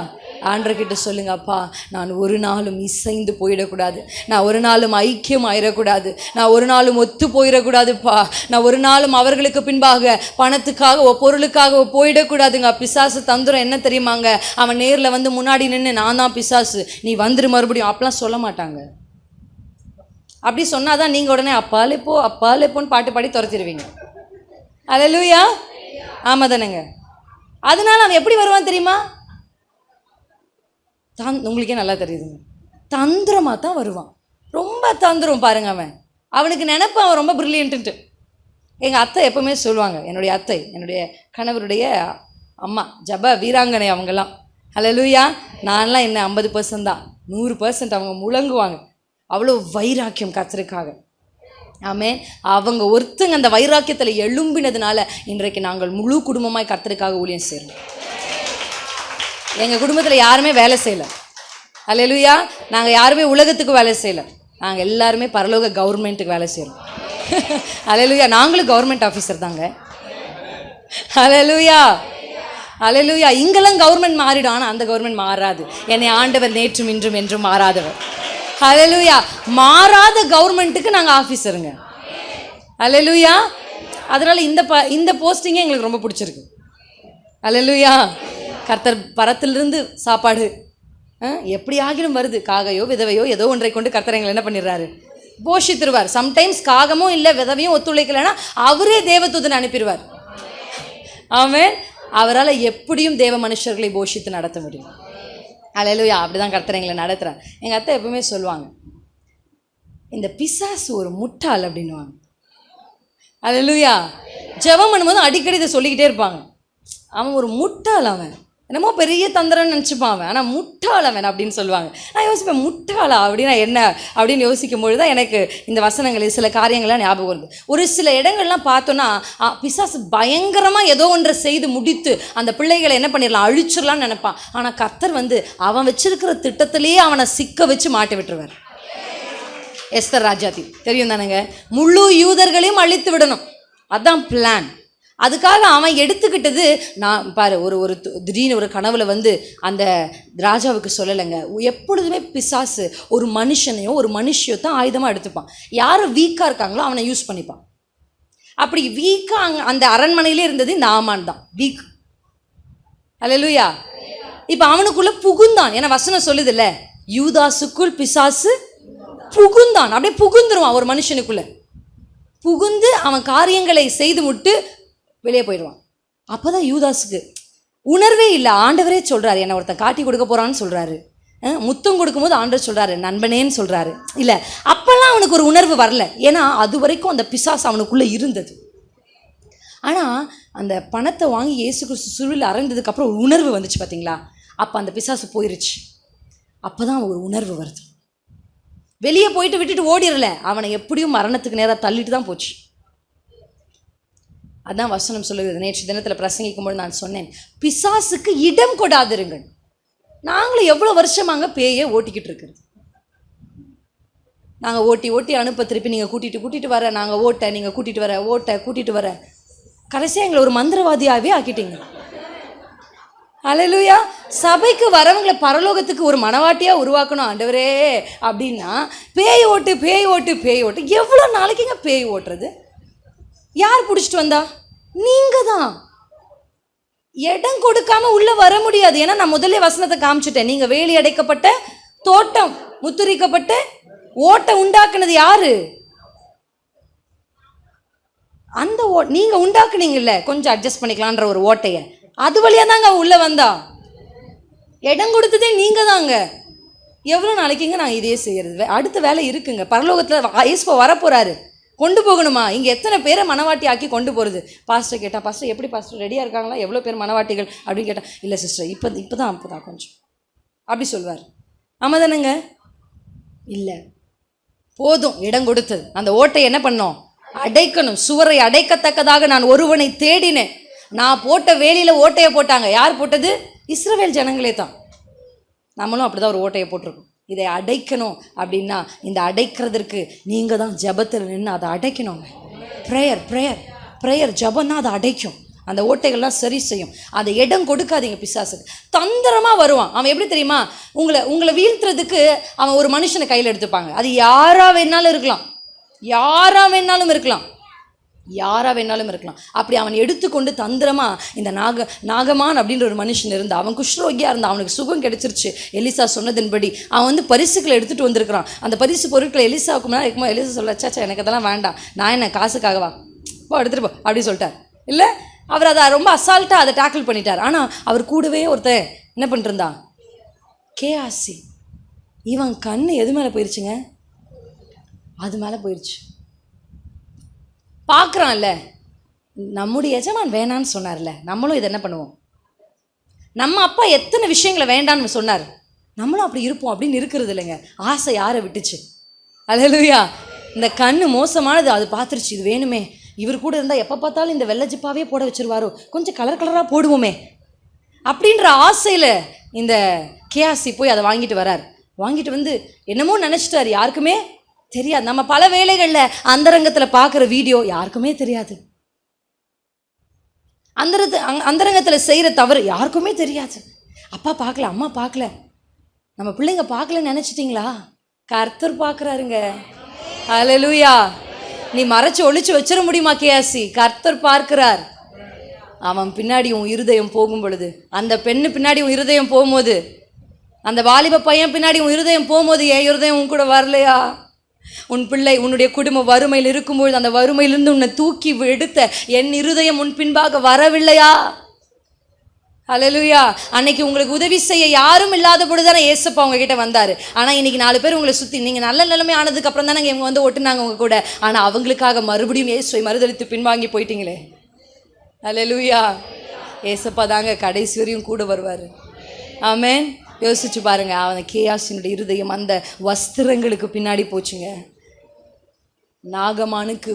ஆண்டவர்கிட்ட சொல்லுங்க, அப்பா நான் ஒரு நாளும் இசைந்து போயிடக்கூடாது, நான் ஒரு நாளும் ஐக்கியம் ஆயிடக்கூடாது, நான் ஒரு நாளும் ஒத்து போயிடக்கூடாதுப்பா, நான் ஒரு நாளும் அவர்களுக்கு பின்பாக பணத்துக்காக பொருளுக்காக போயிடக்கூடாதுங்க. பிசாசு தந்திரம் என்ன தெரியுமாங்க? அவன் நேரில் வந்து முன்னாடி நின்று நான் தான் பிசாசு, நீ வந்துரு மறுபடியும், அப்படிலாம் சொல்ல மாட்டாங்க. அப்படி சொன்னாதான் நீங்கள் உடனே அப்பாலேப்போன்னு பாட்டு பாடி துரத்திடுவீங்க. அல்லேலூயா. ஆமாம் தானேங்க. அதனால அவன் எப்படி வருவான் தெரியுமா? உங்களுக்கே நல்லா தெரியுதுங்க. தந்திரமாக தான் வருவான். ரொம்ப தந்திரம் பாருங்க. அவனுக்கு நினைப்பான் அவன் ரொம்ப பிரில்லியன்ட்டு. எங்கள் அத்தை எப்பவுமே சொல்லுவாங்க, என்னுடைய அத்தை, என்னுடைய கணவருடைய அம்மா, ஜப வீராங்கனை அவங்கெல்லாம். அல்லேலூயா. நான்லாம் என்ன 50% தான், 100% அவங்க முழங்குவாங்க. அவ்வளோ வைராக்கியம் கர்த்தருக்காக. ஆமென். அவங்க ஒருத்தங்க அந்த வைராக்கியத்தில் எழும்பினதுனால இன்றைக்கு நாங்கள் முழு குடும்பமாய் கர்த்தருக்காக ஊழியம் செய்கிறோம். எங்கள் குடும்பத்தில் யாருமே வேலை செய்யலை. அல்லேலூயா. நாங்கள் யாருமே உலகத்துக்கு வேலை செய்யலை, நாங்கள் எல்லாருமே பரலோக கவர்மெண்ட்டுக்கு வேலை செய்கிறோம். அல்லேலூயா. நாங்களும் கவர்மெண்ட் ஆஃபீஸர் தாங்க. அல்லேலூயா. அல்லேலூயா. இங்கெல்லாம் கவர்மெண்ட் மாறிடும், ஆனால் அந்த கவர்மெண்ட் மாறாது. என்னை ஆண்டவர் நேற்றும் இன்றும் என்றும் மாறாதவர். அல்லேலூயா. மாறாத கவர்மெண்ட்டுக்கு நாங்கள் ஆஃபீஸருங்க. அல்லேலூயா. அதனால் இந்த போஸ்டிங்கே எங்களுக்கு ரொம்ப பிடிச்சிருக்கு. அல்லேலூயா. கர்த்தர் பரத்திலிருந்து சாப்பாடு எப்படி ஆகிலும் வருது, காகையோ விதவையோ ஏதோ ஒன்றை கொண்டு கர்த்தர் எங்களை என்ன பண்ணிடுறாரு, போஷித்திருவார். சம்டைம்ஸ் காகமும் இல்லை விதவையும் ஒத்துழைக்கலைன்னா அவரே தேவதூதனை அனுப்பிடுவார். ஆமென். அவரால் எப்படியும் தேவ மனுஷர்களை போஷித்து நடத்த முடியும். அல்லேலூயா. அப்படிதான் கர்த்தர் எங்களை நடத்துகிறார். எங்கள் அத்தை எப்பவுமே சொல்லுவாங்க, இந்த பிசாசு ஒரு முட்டாள் அப்படின்வாங்க. அல்லேலூயா. ஜெபம் பண்ணும்போது அடிக்கடி இதை சொல்லிக்கிட்டே இருப்பாங்க. அவன் ஒரு முட்டாள், அவன் என்னமோ பெரிய தந்திரம்னு நினச்சிப்பான் அவன், ஆனால் முட்டாள் அவன் அப்படின்னு சொல்லுவாங்க. நான் யோசிப்பேன், முட்டாளா அப்படின்னா என்ன அப்படின்னு யோசிக்கும் பொழுது தான் எனக்கு இந்த வசனங்கள் சில காரியங்கள்லாம் ஞாபகம் வருது. ஒரு சில இடங்கள்லாம் பார்த்தோன்னா பிசாசு பயங்கரமாக ஏதோ ஒன்றை செய்து முடித்து அந்த பிள்ளைகளை என்ன பண்ணிடலாம், அழிச்சிடலான்னு நினைப்பான். ஆனால் கர்த்தர் வந்து அவன் வச்சிருக்கிற திட்டத்திலேயே அவனை சிக்க வச்சு மாட்டி விட்டுருவார். எஸ்தர் ராஜாத்தி தெரியும் தானேங்க, முழு யூதர்களையும் அழித்து விடணும், அதான் பிளான். அதுக்காக அவன் எடுத்துக்கிட்டது, நான் பாரு ஒரு திடீர்னு ஒரு கனவுல வந்து அந்த ராஜாவுக்கு சொல்லலைங்க. எப்பொழுதுமே பிசாசு ஒரு மனுஷனையோ ஒரு மனுஷியோ தான் ஆயுதமாக எடுத்துப்பான். யார் வீக்காக இருக்காங்களோ அவனை யூஸ் பண்ணிப்பான். அப்படி வீக்காக அந்த அரண்மனையிலே இருந்தது இந்த ஆமான் தான் வீக். அல்லேலூயா. இப்ப அவனுக்குள்ள புகுந்தான். ஏன்னா வசனம் சொல்லுது இல்ல, யூதாசுக்குள் பிசாசு புகுந்தான். அப்படியே புகுந்துருவான் ஒரு மனுஷனுக்குள்ள. புகுந்து அவன் காரியங்களை செய்து முட்டு வெளியே போயிடுவான். அப்பதான் யூதாசுக்கு உணர்வே இல்லை. ஆண்டவரே சொல்றாரு, என்னை ஒருத்தன் காட்டி கொடுக்க போறான்னு சொல்றாரு. முத்தம் கொடுக்கும்போது ஆண்டவர் சொல்றாரு நண்பனேன்னு சொல்றாரு. இல்ல, அப்பெல்லாம் அவனுக்கு ஒரு உணர்வு வரல. ஏன்னா அது வரைக்கும் அந்த பிசாசு அவனுக்குள்ள இருந்தது. ஆனா அந்த பணத்தை வாங்கி இயேசு கிறிஸ்து சிலுவையில் அறைந்ததுக்கு அப்புறம் ஒரு உணர்வு வந்துச்சு பார்த்தீங்களா? அப்ப அந்த பிசாசு போயிருச்சு. அப்பதான் ஒரு உணர்வு வருது. வெளியே போயிட்டு விட்டுட்டு ஓடிடல, அவனை எப்படியும் மரணத்துக்கு நேராக தள்ளிட்டு தான் போச்சு. அதான் வசனம் சொல்லுகிறது. நேற்று தினத்தில் பிரசங்கிக்கும் போது நான் சொன்னேன், பிசாசுக்கு இடம் கொடாதிருங்கள். நாங்களும் எவ்வளோ வருஷமாங்க பேயை ஓட்டிக்கிட்டு இருக்கிறது. நாங்கள் ஓட்டி ஓட்டி அனுப்ப, திருப்பி நீங்கள் கூட்டிகிட்டு வர, நாங்கள் ஓட்ட, நீங்கள் கூட்டிகிட்டு வர, ஓட்ட கூட்டிகிட்டு வர, கடைசியாக எங்களை ஒரு மந்திரவாதியாகவே ஆக்கிட்டீங்க. அல்லேலூயா. சபைக்கு வரவங்களை பரலோகத்துக்கு ஒரு மனவாட்டியாக உருவாக்கணும் ஆண்டவரே அப்படின்னா, பேய் ஓட்டு பேய் ஓட்டு பேய் ஓட்டு. எவ்வளோ நாளைக்குங்க பேய் ஓட்டுறது? யார் பிடிச்சிட்டு வந்தா? நீங்கள் தான். இடம் கொடுக்காம உள்ள வர முடியாது. ஏன்னா நான் முதல்ல வசனத்தை காமிச்சிட்டேன். நீங்கள் வேலி அடைக்கப்பட்ட தோட்டம், முத்திரிக்கப்பட்ட ஓட்டை உண்டாக்குனது யாரு? அந்த நீங்க உண்டாக்குனீங்கல்ல, கொஞ்சம் அட்ஜஸ்ட் பண்ணிக்கலான்ற ஒரு ஓட்டையை, அது வழியா தாங்க உள்ள வந்தா. இடம் கொடுத்ததே நீங்க தாங்க. எவ்வளோ நாளைக்குங்க நான் இதே செய்யறது? அடுத்த வேலை இருக்குங்க. பரலோகத்தில் இயேசு வரப்போறாரு, கொண்டு போகணுமா? இங்கே எத்தனை பேரை மனவாட்டி ஆக்கி கொண்டு போகிறது? பாஸ்டர் கேட்டால், பாஸ்டர் எப்படி பாஸ்டர் ரெடியாக இருக்காங்களா? எவ்வளோ பேர் மனவாட்டிகள் அப்படின்னு கேட்டால், இல்லை சிஸ்டர் இப்போ தான் கொஞ்சம் அப்படி சொல்வார். ஆமாம் தானேங்க? இல்லை, போதும் இடம் கொடுத்தது. அந்த ஓட்டை என்ன பண்ணோம்? அடைக்கணும். சுவரை அடைக்கத்தக்கதாக நான் ஒருவனை தேடினேன். நான் போட்ட வேலியில் ஓட்டையை போட்டாங்க. யார் போட்டது? இஸ்ரவேல் ஜனங்களே தான். நம்மளும் அப்படிதான் ஒரு ஓட்டையை போட்டிருக்கோம். இதை அடைக்கணும் அப்படின்னா, இந்த அடைக்கிறதுக்கு நீங்கள் தான் ஜபத்தில் நின்று அதை அடைக்கணுங்க. ப்ரேயர் ஜபம்னா அதை அடைக்கும். அந்த ஓட்டைகள்லாம் சரி செய்யும். அந்த இடம் கொடுக்காதீங்க பிசாசுக்கு. தந்திரமாக வருவான். அவன் எப்படி தெரியுமா? உங்களை வீழ்த்துறதுக்கு அவன் ஒரு மனுஷனை கையில் எடுத்துப்பாங்க. அது யாராக வேணாலும் இருக்கலாம். அப்படி அவன் எடுத்துக்கொண்டு தந்திரமா, இந்த நாகமான் அப்படின்ற ஒரு மனுஷன் இருந்தான். அவன் குஷ்ரோகியா இருந்தான். அவனுக்கு சுகம் கிடைச்சிருச்சு. எலிசா சொன்னதின்படி அவன் பரிசுகளை எடுத்துட்டு வந்திருக்கிறான். அந்த பரிசு பொருட்களை எலிசாவுக்கு முன்னாடி இருக்கும்போது எலிசா சொல்லச்சாச்சா, எனக்கு அதெல்லாம் வேண்டாம், நான் என்ன காசுக்காகவா, போ எடுத்துட்டு போ அப்படி சொல்லிட்டார். இல்லை, அவர் அதை ரொம்ப அசால்ட்டாக அதை டேக்கிள் பண்ணிட்டார். ஆனால் அவர் கூடவே ஒருத்தர் என்ன பண்ணிட்டு இருந்தான்? கேஆசி. இவன் கண்ணு எது மேலே போயிடுச்சுங்க? அது மேலே போயிடுச்சு. பார்க்குறான்ல, நம்முடைய எஜமான் வேணான்னு சொன்னார்ல, நம்மளும் இதை என்ன பண்ணுவோம்? நம்ம அப்பா எத்தனை விஷயங்களை வேண்டான்னு சொன்னார், நம்மளும் அப்படி இருப்போம் அப்படின்னு இருக்கிறது இல்லைங்க. ஆசை யாரை விட்டுச்சு? அல்லேலூயா. இந்த கண்ணு மோசமானது, அது பார்த்துருச்சு, இது வேணுமே, இவர் கூட இருந்தால் எப்போ பார்த்தாலும் இந்த வெள்ளை ஜிப்பாவே போட வச்சுருவாரோ, கொஞ்சம் கலராக போடுவோமே அப்படின்ற ஆசையில் இந்த கேஆசி போய் அதை வாங்கிட்டு வரார். வாங்கிட்டு வந்து என்னமோ நினச்சிட்டார், யாருக்குமே தெரியாது. நம்ம பல வேளைகளில் அந்தரங்கத்தில் பார்க்குற வீடியோ யாருக்குமே தெரியாது. அந்தரங்கத்தில் செய்கிற தவறு யாருக்குமே தெரியாது. அப்பா பார்க்கல, அம்மா பார்க்கல, நம்ம பிள்ளைங்க பார்க்கலன்னு நினச்சிட்டிங்களா? கர்த்தர் பார்க்குறாருங்க. அல்லேலூயா. நீ மறைச்சு ஒளிச்சு வச்சிட முடியுமா கேஆசி? கர்த்தர் பார்க்கிறார். அவன் பின்னாடி உன் இருதயம் போகும் பொழுது, அந்த பெண்ணு பின்னாடி உன் இருதயம் போகும்போது, அந்த வாலிப பையன் பின்னாடி உன் இருதயம் போகும்போது, என் இருதயம் உன் கூட வரலையா? உன் பிள்ளை உன்னுடைய குடும்ப வறுமையில் இருக்கும்பொழுது, அந்த வறுமையிலிருந்து உன்னை தூக்கி எடுத்த என் இருதயம் உன் பின்பாக வரவில்லையா? அல்லேலூயா. அன்னைக்கு உங்களுக்கு உதவி செய்ய யாரும் இல்லாத பொழுதுதானே ஏசப்பா உங்ககிட்ட வந்தார். ஆனால் இன்னைக்கு 4 பேர் உங்களை சுற்றி, நீங்கள் நல்ல நிலைமை ஆனதுக்கு அப்புறம் தானே இவங்க வந்து ஒட்டுனாங்க உங்க கூட. ஆனால் அவங்களுக்காக மறுபடியும் இயேசுவை மறுதலித்து பின்வாங்கி போயிட்டீங்களே. அல்லேலூயா. ஏசப்பா தாங்க கடைசி வரையும் கூட வருவார். ஆமென். யோசிச்சு பாருங்க, அவன் கேஆசினுடைய இருதயம் அந்த வஸ்திரங்களுக்கு பின்னாடி போச்சுங்க. நாகமானுக்கு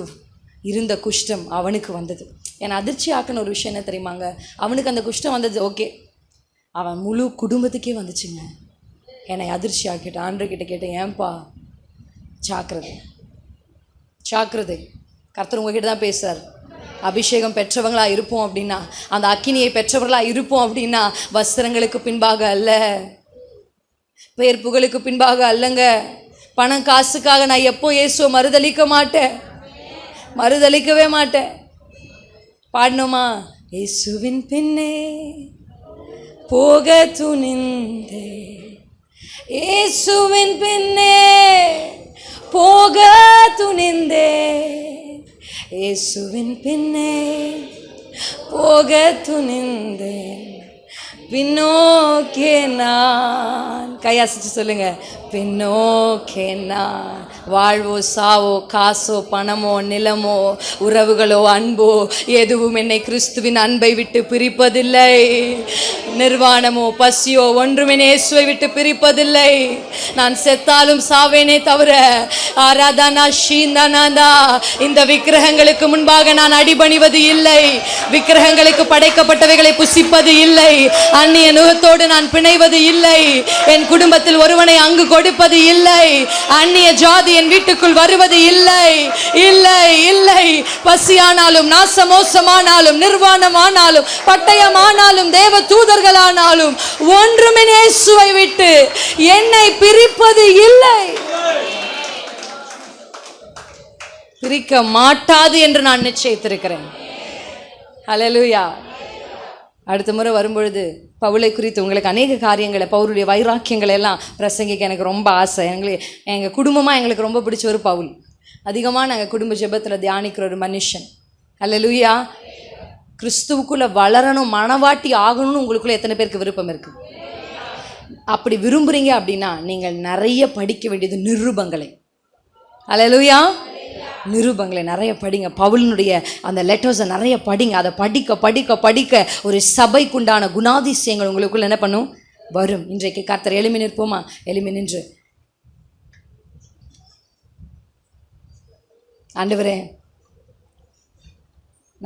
இருந்த குஷ்டம் அவனுக்கு வந்தது. என்னை அதிர்ச்சி ஆக்கின ஒரு விஷயம் என்ன தெரியுமாங்க? அவனுக்கு அந்த குஷ்டம் வந்தது ஓகே, அவன் முழு குடும்பத்துக்கே வந்துச்சுங்க. என்னை அதிர்ச்சி ஆக்கிட்டேன். ஆண்டவர்கிட்ட கேட்டேன், ஏன்பா? ஜாக்கிரதை, கர்த்தர் உங்ககிட்ட தான் பேசுறார். அபிஷேகம் பெற்றவங்களா இருப்போம் அப்படின்னா, அந்த அக்கினியை பெற்றவர்களா இருப்போம் அப்படின்னா, வஸ்திரங்களுக்கு பின்பாக அல்ல, பேர் புகழுக்கு பின்பாக அல்லங்க. பணம் காசுக்காக நான் எப்போ இயேசுவை மறுதலிக்கவே மாட்டேன். பாடணுமா? இயேசுவின் பின்னே போக துணிந்தே, இயேசுவின் பின்னே போக துணிந்தே, இயேசுவின் பின்னே போக துணிந்தே, பின்னோக்கே நான். கையாசிச்சு சொல்லுங்க, பின்னோக்கே நான். வாழ்வோ சாவோ, காசோ பணமோ நிலமோ உறவுகளோ அன்போ எதுவும் என்னை கிறிஸ்துவின் அன்பை விட்டு பிரிப்பதில்லை. நிர்வாணமோ பசியோ ஒன்றும் என்னை இயேசுவை விட்டு பிரிப்பதில்லை. நான் செத்தாலும் சாவேனே தவிர ஆராதனா ஷீந்தனாதா இந்த விக்கிரகங்களுக்கு முன்பாக நான் அடிபணிவது இல்லை. விக்கிரகங்களுக்கு படைக்கப்பட்டவைகளை புசிப்பது இல்லை. அந்நிய நுகத்தோடு நான் பிணைவது இல்லை. என் குடும்பத்தில் ஒருவனை அங்கு கொடுப்பது இல்லை. அந்நிய ஜாதி என் வீட்டுக்குள் வருவது இல்லை. இல்லை இல்லை. பசியானாலும் நாசமோசமானாலும் நிர்வாணமானாலும் பட்டயமானாலும் தேவ தூதர்களானாலும் ஒன்றுமே இயேசுவை விட்டு என்னை பிரிப்பது இல்லை. பிரிக்க மாட்டாது என்று நான் நிச்சயித்திருக்கிறேன். ஹல்லேலூயா. அடுத்த முறை வரும்பொழுது பவுலை குறித்து உங்களுக்கு அநேக காரியங்களை, பவுலுடைய வைராக்கியங்களை எல்லாம் பிரசங்கிக்க எனக்கு ரொம்ப ஆசை. எங்கள் குடும்பமாக எங்களுக்கு ரொம்ப பிடிச்ச ஒரு பவுல். அதிகமாக நாங்கள் குடும்ப ஜெபத்தில் தியானிக்கிற ஒரு மனுஷன். ஹல்லேலூயா. கிறிஸ்துவுக்குள்ளே வளரணும், மனவாட்டி ஆகணும்னு உங்களுக்குள்ளே எத்தனை பேருக்கு விருப்பம் இருக்குது? அப்படி விரும்புகிறீங்க அப்படின்னா நீங்கள் நிறைய படிக்க வேண்டியது நிருபங்களை. ஹல்லேலூயா. நிருபங்களை நிறைய படிங்க. பவுலினுடைய அந்த லெட்டர்ஸை நிறைய படிங்க. அதை படிக்க படிக்க படிக்க ஒரு சபைக்குண்டான குணாதிசயங்கள் உங்களுக்குள்ள என்ன பண்ணும்? வரும். இன்றைக்கு கர்த்தர் எழுமி நிற்போமா? எழுமி நின்று, ஆண்டவரே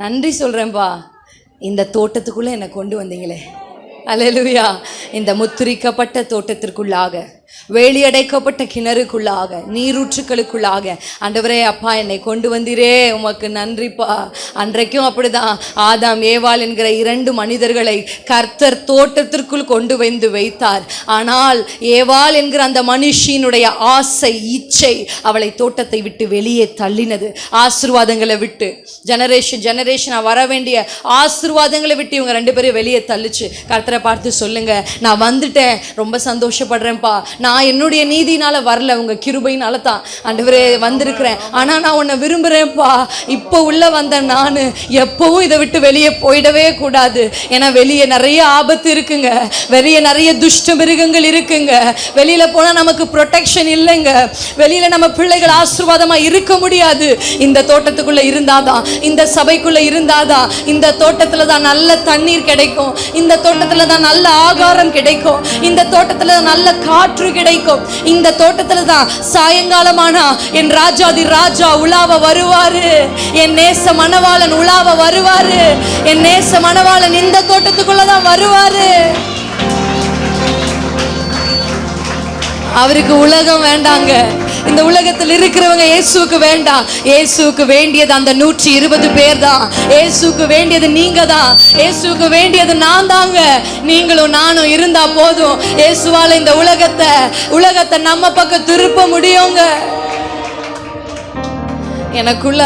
நன்றி சொல்கிறேன்பா, இந்த தோட்டத்துக்குள்ளே என்னை கொண்டு வந்தீங்களே. அல்லேலூயா. இந்த முத்திரிக்கப்பட்ட தோட்டத்திற்குள்ளாக, வேலியடைக்கப்பட்ட கிணறுக்குள்ளாக, நீரூற்றுக்களுக்குள்ளாக ஆண்டவரே அப்பா என்னை கொண்டு வந்தீரே, உமக்கு நன்றிப்பா. அன்றைக்கும் அப்படிதான் ஆதாம் ஏவாள் என்கிற 2 மனிதர்களை கர்த்தர் தோட்டத்திற்குள் கொண்டு வந்து வைத்தார். ஆனால் ஏவாள் என்கிற அந்த மனுஷியினுடைய ஆசை, இச்சை அவளை தோட்டத்தை விட்டு வெளியே தள்ளினது. ஆசீர்வாதங்களை விட்டு, ஜெனரேஷனாக வர வேண்டிய ஆசீர்வாதங்களை விட்டு இவங்க 2 பேரும் வெளியே தள்ளிச்சு. கர்த்தரை பார்த்து சொல்லுங்க, நான் வந்துட்டேன், ரொம்ப சந்தோஷப்படுறேன்ப்பா. நான் என்னுடைய நீதினால வரல, உங்க கிருபையினால தான் ஆண்டவரே வந்திருக்கிறேன். ஆனா நான் உன்னை விரும்புறேன்ப்பா. இப்போ உள்ள வந்த நான் எப்பவும் இதை விட்டு வெளியே போயிடவே கூடாது. ஏன்னா வெளியே நிறைய ஆபத்து இருக்குங்க, வெளியே நிறைய துஷ்ட மிருகங்கள் இருக்குங்க. வெளியில போனா நமக்கு ப்ரொடெக்ஷன் இல்லைங்க. வெளியில நம்ம பிள்ளைகள் ஆசீர்வாதமா இருக்க முடியாது. இந்த தோட்டத்துக்குள்ள இருந்தாதான், இந்த சபைக்குள்ள இருந்தாதான், இந்த தோட்டத்துல தான் நல்ல தண்ணீர் கிடைக்கும், இந்த தோட்டத்துல தான் நல்ல ஆகாரம் கிடைக்கும், இந்த தோட்டத்துல தான் நல்ல காற்று கிடைக்கும், இந்த தோட்டத்துல தான் சாயங்காலமானா என் ராஜாதி ராஜா உலாவ வருவாரு, என் நேச மணவாளன் உலாவ வருவாரு, என் நேச மணவாளன் இந்த தோட்டத்துக்குள்ளதான் வருவாரு. அவருக்கு உலகம் வேண்டாங்க. இந்த உலகத்தில் இருக்கிறவங்க இயேசுவுக்கு வேண்டாம். இயேசுவுக்கு வேண்டியது அந்த 120 பேர் தான். இயேசுவுக்கு வேண்டியது நீங்க தான். இயேசுவுக்கு வேண்டியது நான் தாங்க. நீங்களும் நானும் இருந்தா போதும். இயேசுவால இந்த உலகத்தை நம்ம பக்கம் திருப்ப முடியுங்க. எனக்குள்ள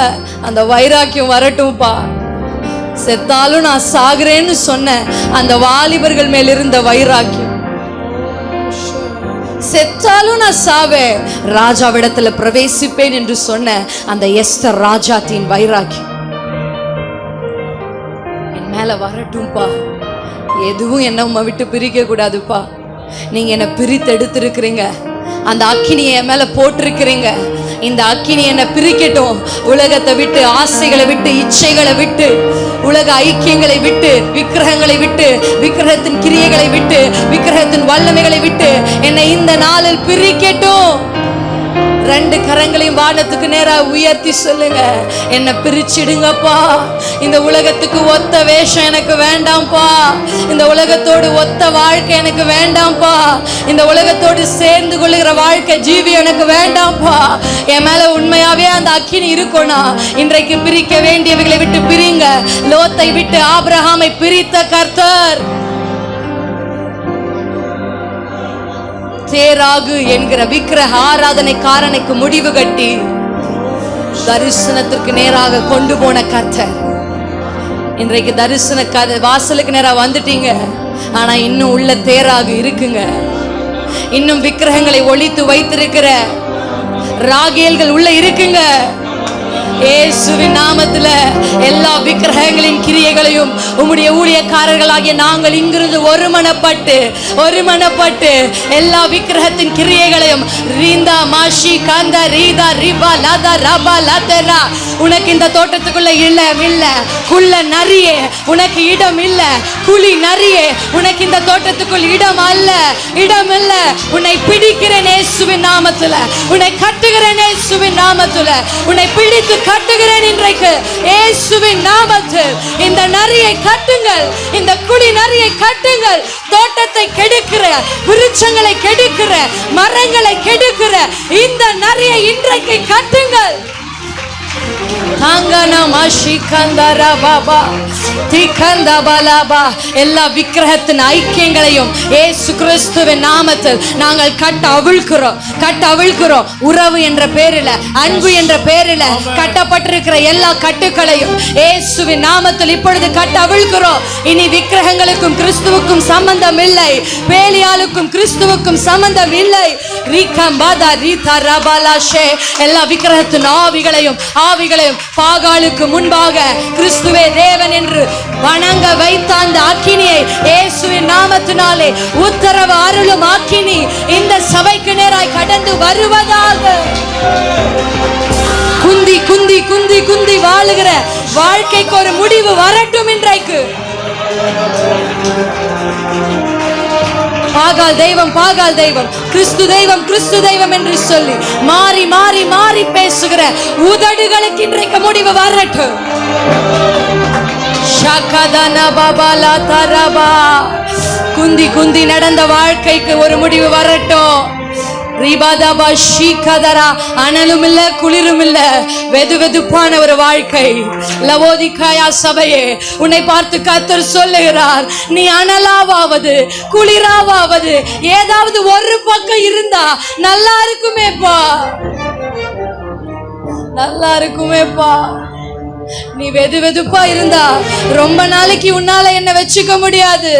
அந்த வைராக்கியம் வரட்டும்பா. செத்தாலும் நான் சாகுறேன்னு சொன்ன அந்த வாலிபர்கள் மேல் இருந்த வைராக்கியம், செத்தாலும் நான் சாவேன், ராஜாவிடத்துல பிரவேசிப்பேன் என்று சொன்ன அந்த எஸ்தர் ராஜாத்தின் வைராக்கியம் என் மேல வரட்டும்பா. எதுவும் என்ன உம்மை விட்டு பிரிக்க கூடாதுப்பா. நீங்க என்ன பிரித்து எடுத்திருக்கிறீங்க, அந்த அக்கினியை என் மேல போட்டிருக்கிறீங்க. இந்த அக்கினி என்னை பிரிக்கட்டும். உலகத்தை விட்டு, ஆசைகளை விட்டு, இச்சைகளை விட்டு, உலக ஐக்கியங்களை விட்டு, விக்கிரகங்களை விட்டு, விக்கிரகத்தின் கிரியைகளை விட்டு, விக்கிரகத்தின் வல்லமைகளை விட்டு என்னை இந்த நாளில் பிரிக்கட்டும். 2 கரங்களையும் வானத்துக்கு நேராக உயர்த்தி சொல்லுங்க, என்னை பிரிச்சிடுங்கப்பா. இந்த உலகத்துக்கு ஒத்த வேஷம் எனக்கு வேண்டாம்ப்பா. இந்த உலகத்தோடு ஒத்த வாழ்க்கை எனக்கு வேண்டாம்ப்பா. இந்த உலகத்தோடு சேர்ந்து கொள்ளுகிற வாழ்க்கை ஜீவி எனக்கு வேண்டாம்ப்பா. என் மேல உண்மையாவே அந்த அக்கினி இருக்கும்னா இன்றைக்கு பிரிக்க வேண்டியவைகளை விட்டு பிரிங்க. லோத்தை விட்டு ஆபிரகாமை பிரித்த கர்த்தர் தேராகு என்கிற விக்கிரக ஆராதனைக்காரனுக்கு முடிவு கட்டி தரிசனத்திற்கு நேராக கொண்டு போன கர்த்தர் இன்றைக்கு தரிசன வாசலுக்கு நேராக வந்துட்டீங்க. ஆனா இன்னும் உள்ள தேராக இருக்குங்க. இன்னும் விக்கிரகங்களை ஒளித்து வைத்திருக்கிற ராகேல்கள் உள்ள இருக்குங்க. இயேசுவின் நாமத்துல எல்லா விக்கிரகங்களின் கிரியைகளையும் உம்முடைய ஊழியக்காரர்களாகிய நாங்கள் இங்கிருந்து ஒருமனப்பட்டு எல்லா விக்கிரகத்தின் கிரியைகளையும் ரீந்தா மாஷி கந்த ரீதா ரிபா லதா ரபா லதரா உனக்கு இந்த தோட்டத்துக்குள்ள இல்ல குள்ள நரியே உனக்கு இடம் இல்ல, குழி நரியே உனக்கு இந்த தோட்டத்துக்குள் இடம் இல்ல. உன்னை பிடிக்கிறேன் இயேசுவின் நாமத்துல, உன்னை கட்டுகிறேன் இயேசுவின் நாமத்துல, உன்னை பிடித்து கட்டுகிறேன் இன்றைக்கு இயேசுவின் நாமத்தில். இந்த நரியை கட்டுங்கள், இந்த குழி நரியை கட்டுங்கள். தோட்டத்தை கெடுக்கிற, விருட்சங்களை கெடுக்கிற, மரங்களை கெடுக்கிற இந்த நரியை இன்றைக்கு கட்டுங்கள். எல்லா விக்கிரகத்தின் ஐக்கியங்களையும் இயேசு கிறிஸ்துவின் நாமத்தில் நாங்கள் கட்ட அவிழ்க்கிறோம். உறவு என்ற பேரில், அன்பு என்ற பேரில் கட்டப்பட்டிருக்கிற எல்லா கட்டுக்களையும் இயேசுவின் நாமத்தில் இப்பொழுது கட்ட அவிழ்க்கிறோம். இனி விக்கிரகங்களுக்கும் கிறிஸ்துவுக்கும் சம்பந்தம் இல்லை, பேலியாளுக்கும் கிறிஸ்துவுக்கும் சம்பந்தம் இல்லை. எல்லா விக்கிரகத்தின் ஆவிகளையும் பாகாலுக்கு முன்பாக கிறிஸ்துவே தேவன் என்று வணங்க வைத்த அந்த அக்கினியை இயேசுவின் நாமத்தினாலே உத்தரவு அருளும் அக்கினி இந்த சபைக்கு நேராய் கடந்து வருவதாக. குந்தி குந்தி குந்தி குந்தி வாழுகிற வாழ்க்கைக்கு ஒரு முடிவு வரட்டும் இன்றைக்கு. பாகால் தெய்வம், கிறிஸ்து தெய்வம் என்று சொல்லி மாறி மாறி மாறி பேசுகிற உதடுகளுக்கு இன்றைக்கு முடிவு வரட்டும். குந்தி குந்தி நடந்த வாழ்க்கைக்கு ஒரு முடிவு வரட்டும். அனலும் இல்ல, குளிரும் இல்ல, வெதுவெதுப்பான ஒரு வாழ்க்கை. லவோதிகாயா சபையே, உன்னை பார்த்து கர்த்தர் சொல்லுகிறார், நீ அனலாவது குளிராவது ஏதாவது ஒரு பக்கம் இருந்தா நல்லா இருக்குமேப்பா. நீ வெதுவெதுப்பா இருந்தா ரொம்ப நாளைக்கு உன்னால என்ன வச்சுக்க முடியாது,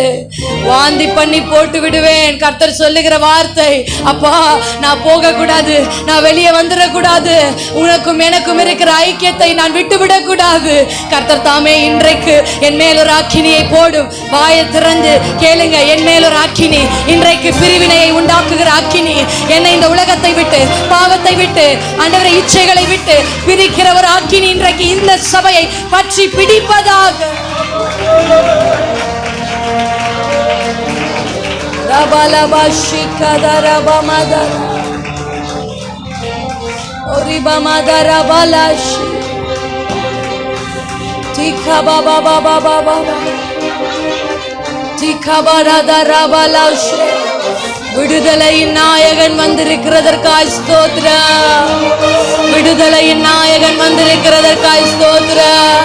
வாந்தி பண்ணி போட்டு விடுவேன். கர்த்தர் சொல்லுகிற வார்த்தை, அப்பா நான் போக கூடாது, நான் வெளியே வந்துடக்கூடாது, உனக்கும் எனக்கும் இருக்கிற ஐக்கியத்தை நான் விட்டுவிடக் கூடாது. கர்த்தர் தாமே இன்றைக்கு என் மேல் ஒரு அக்கினியை போடும். வாயை திறந்து கேளுங்க, என் மேல் ஒரு அக்கினி, இன்றைக்கு பிரிவினையை உண்டாக்குகிற அக்கினி, என்னை இந்த உலகத்தை விட்டு, பாவத்தை விட்டு, ஆண்டவரை இச்சைகளை விட்டு பிரிக்கிற ஒரு அக்கினி இன்றைக்கு இந்த சபையை பற்றி பிடிப்பதாக. விடுதலையின் நாயகன் வந்திருக்கிறதற்காய் ஸ்தோத்திரம். விடுதலையின் நாயகன் வந்திருக்கிறதற்காய் ஸ்தோத்திரம்.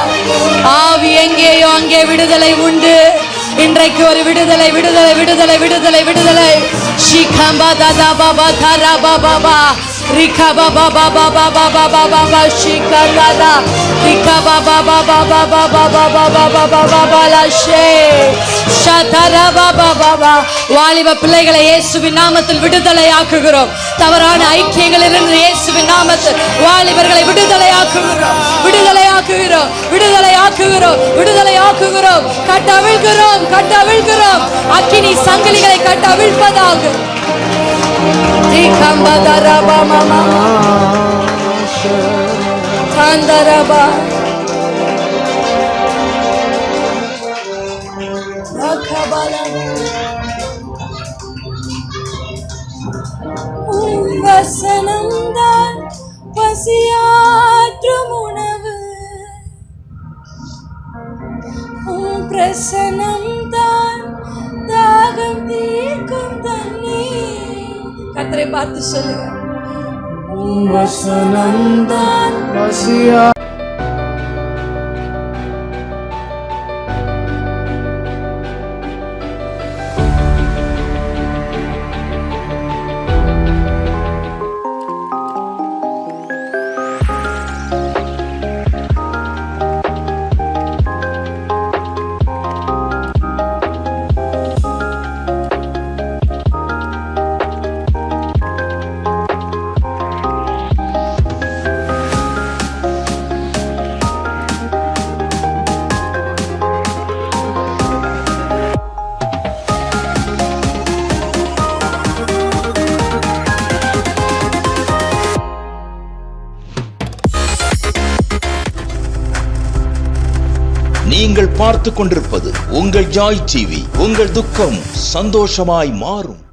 ஆவி எங்கேயோ அங்கே விடுதலை உண்டு. இன்றைக்கு ஒரு விடுதலை விடுதலை விடுதலை விடுதலை விடுதலை. ஷிகம்பா தாதா பாபா தாரா பாபா ரிகா பாபா பாபா பாபா பாபா பாபா ஷிகா தாதா ரிகா பாபா பாபா பாபா பாபா பாபா பாபா பாலாஷே ஷாதாரா பாபா பாபா. வாலிப பிள்ளைகளை இயேசுவின் நாமத்தில் விடுதலை ஆக்குகிறோம். தவறான ஐக்கியங்களிலிருந்து இயேசுவின் நாமத்தில் வாலிபர்களை விடுதலை ஆக்குகிறோம், விடுதலை ஆக்குகிறோம், விடுதலை ஆக்குகிறோம், விடுதலை ஆக்குகிறோம். கட்டவிழ்கிறோம், கட்டவிழ்கிறோம். அக்கினி சங்கிலிகளை கட்டவிழ்ப்பதாக. திகம்பதரபா மமா தந்தரபா ரகபலா. வசனம்தான் பசியாற்றும் உணவு, பிரசனம்தான் தாகம் தீர்க்கும் தண்ணீர். கர்த்தரை பார்த்து சொல்லுங்க, வசனம்தான் பசியா. பார்த்து கொண்டிருப்பது உங்கள் ஜாய் டிவி. உங்கள் துக்கம் சந்தோஷமாய் மாறும்.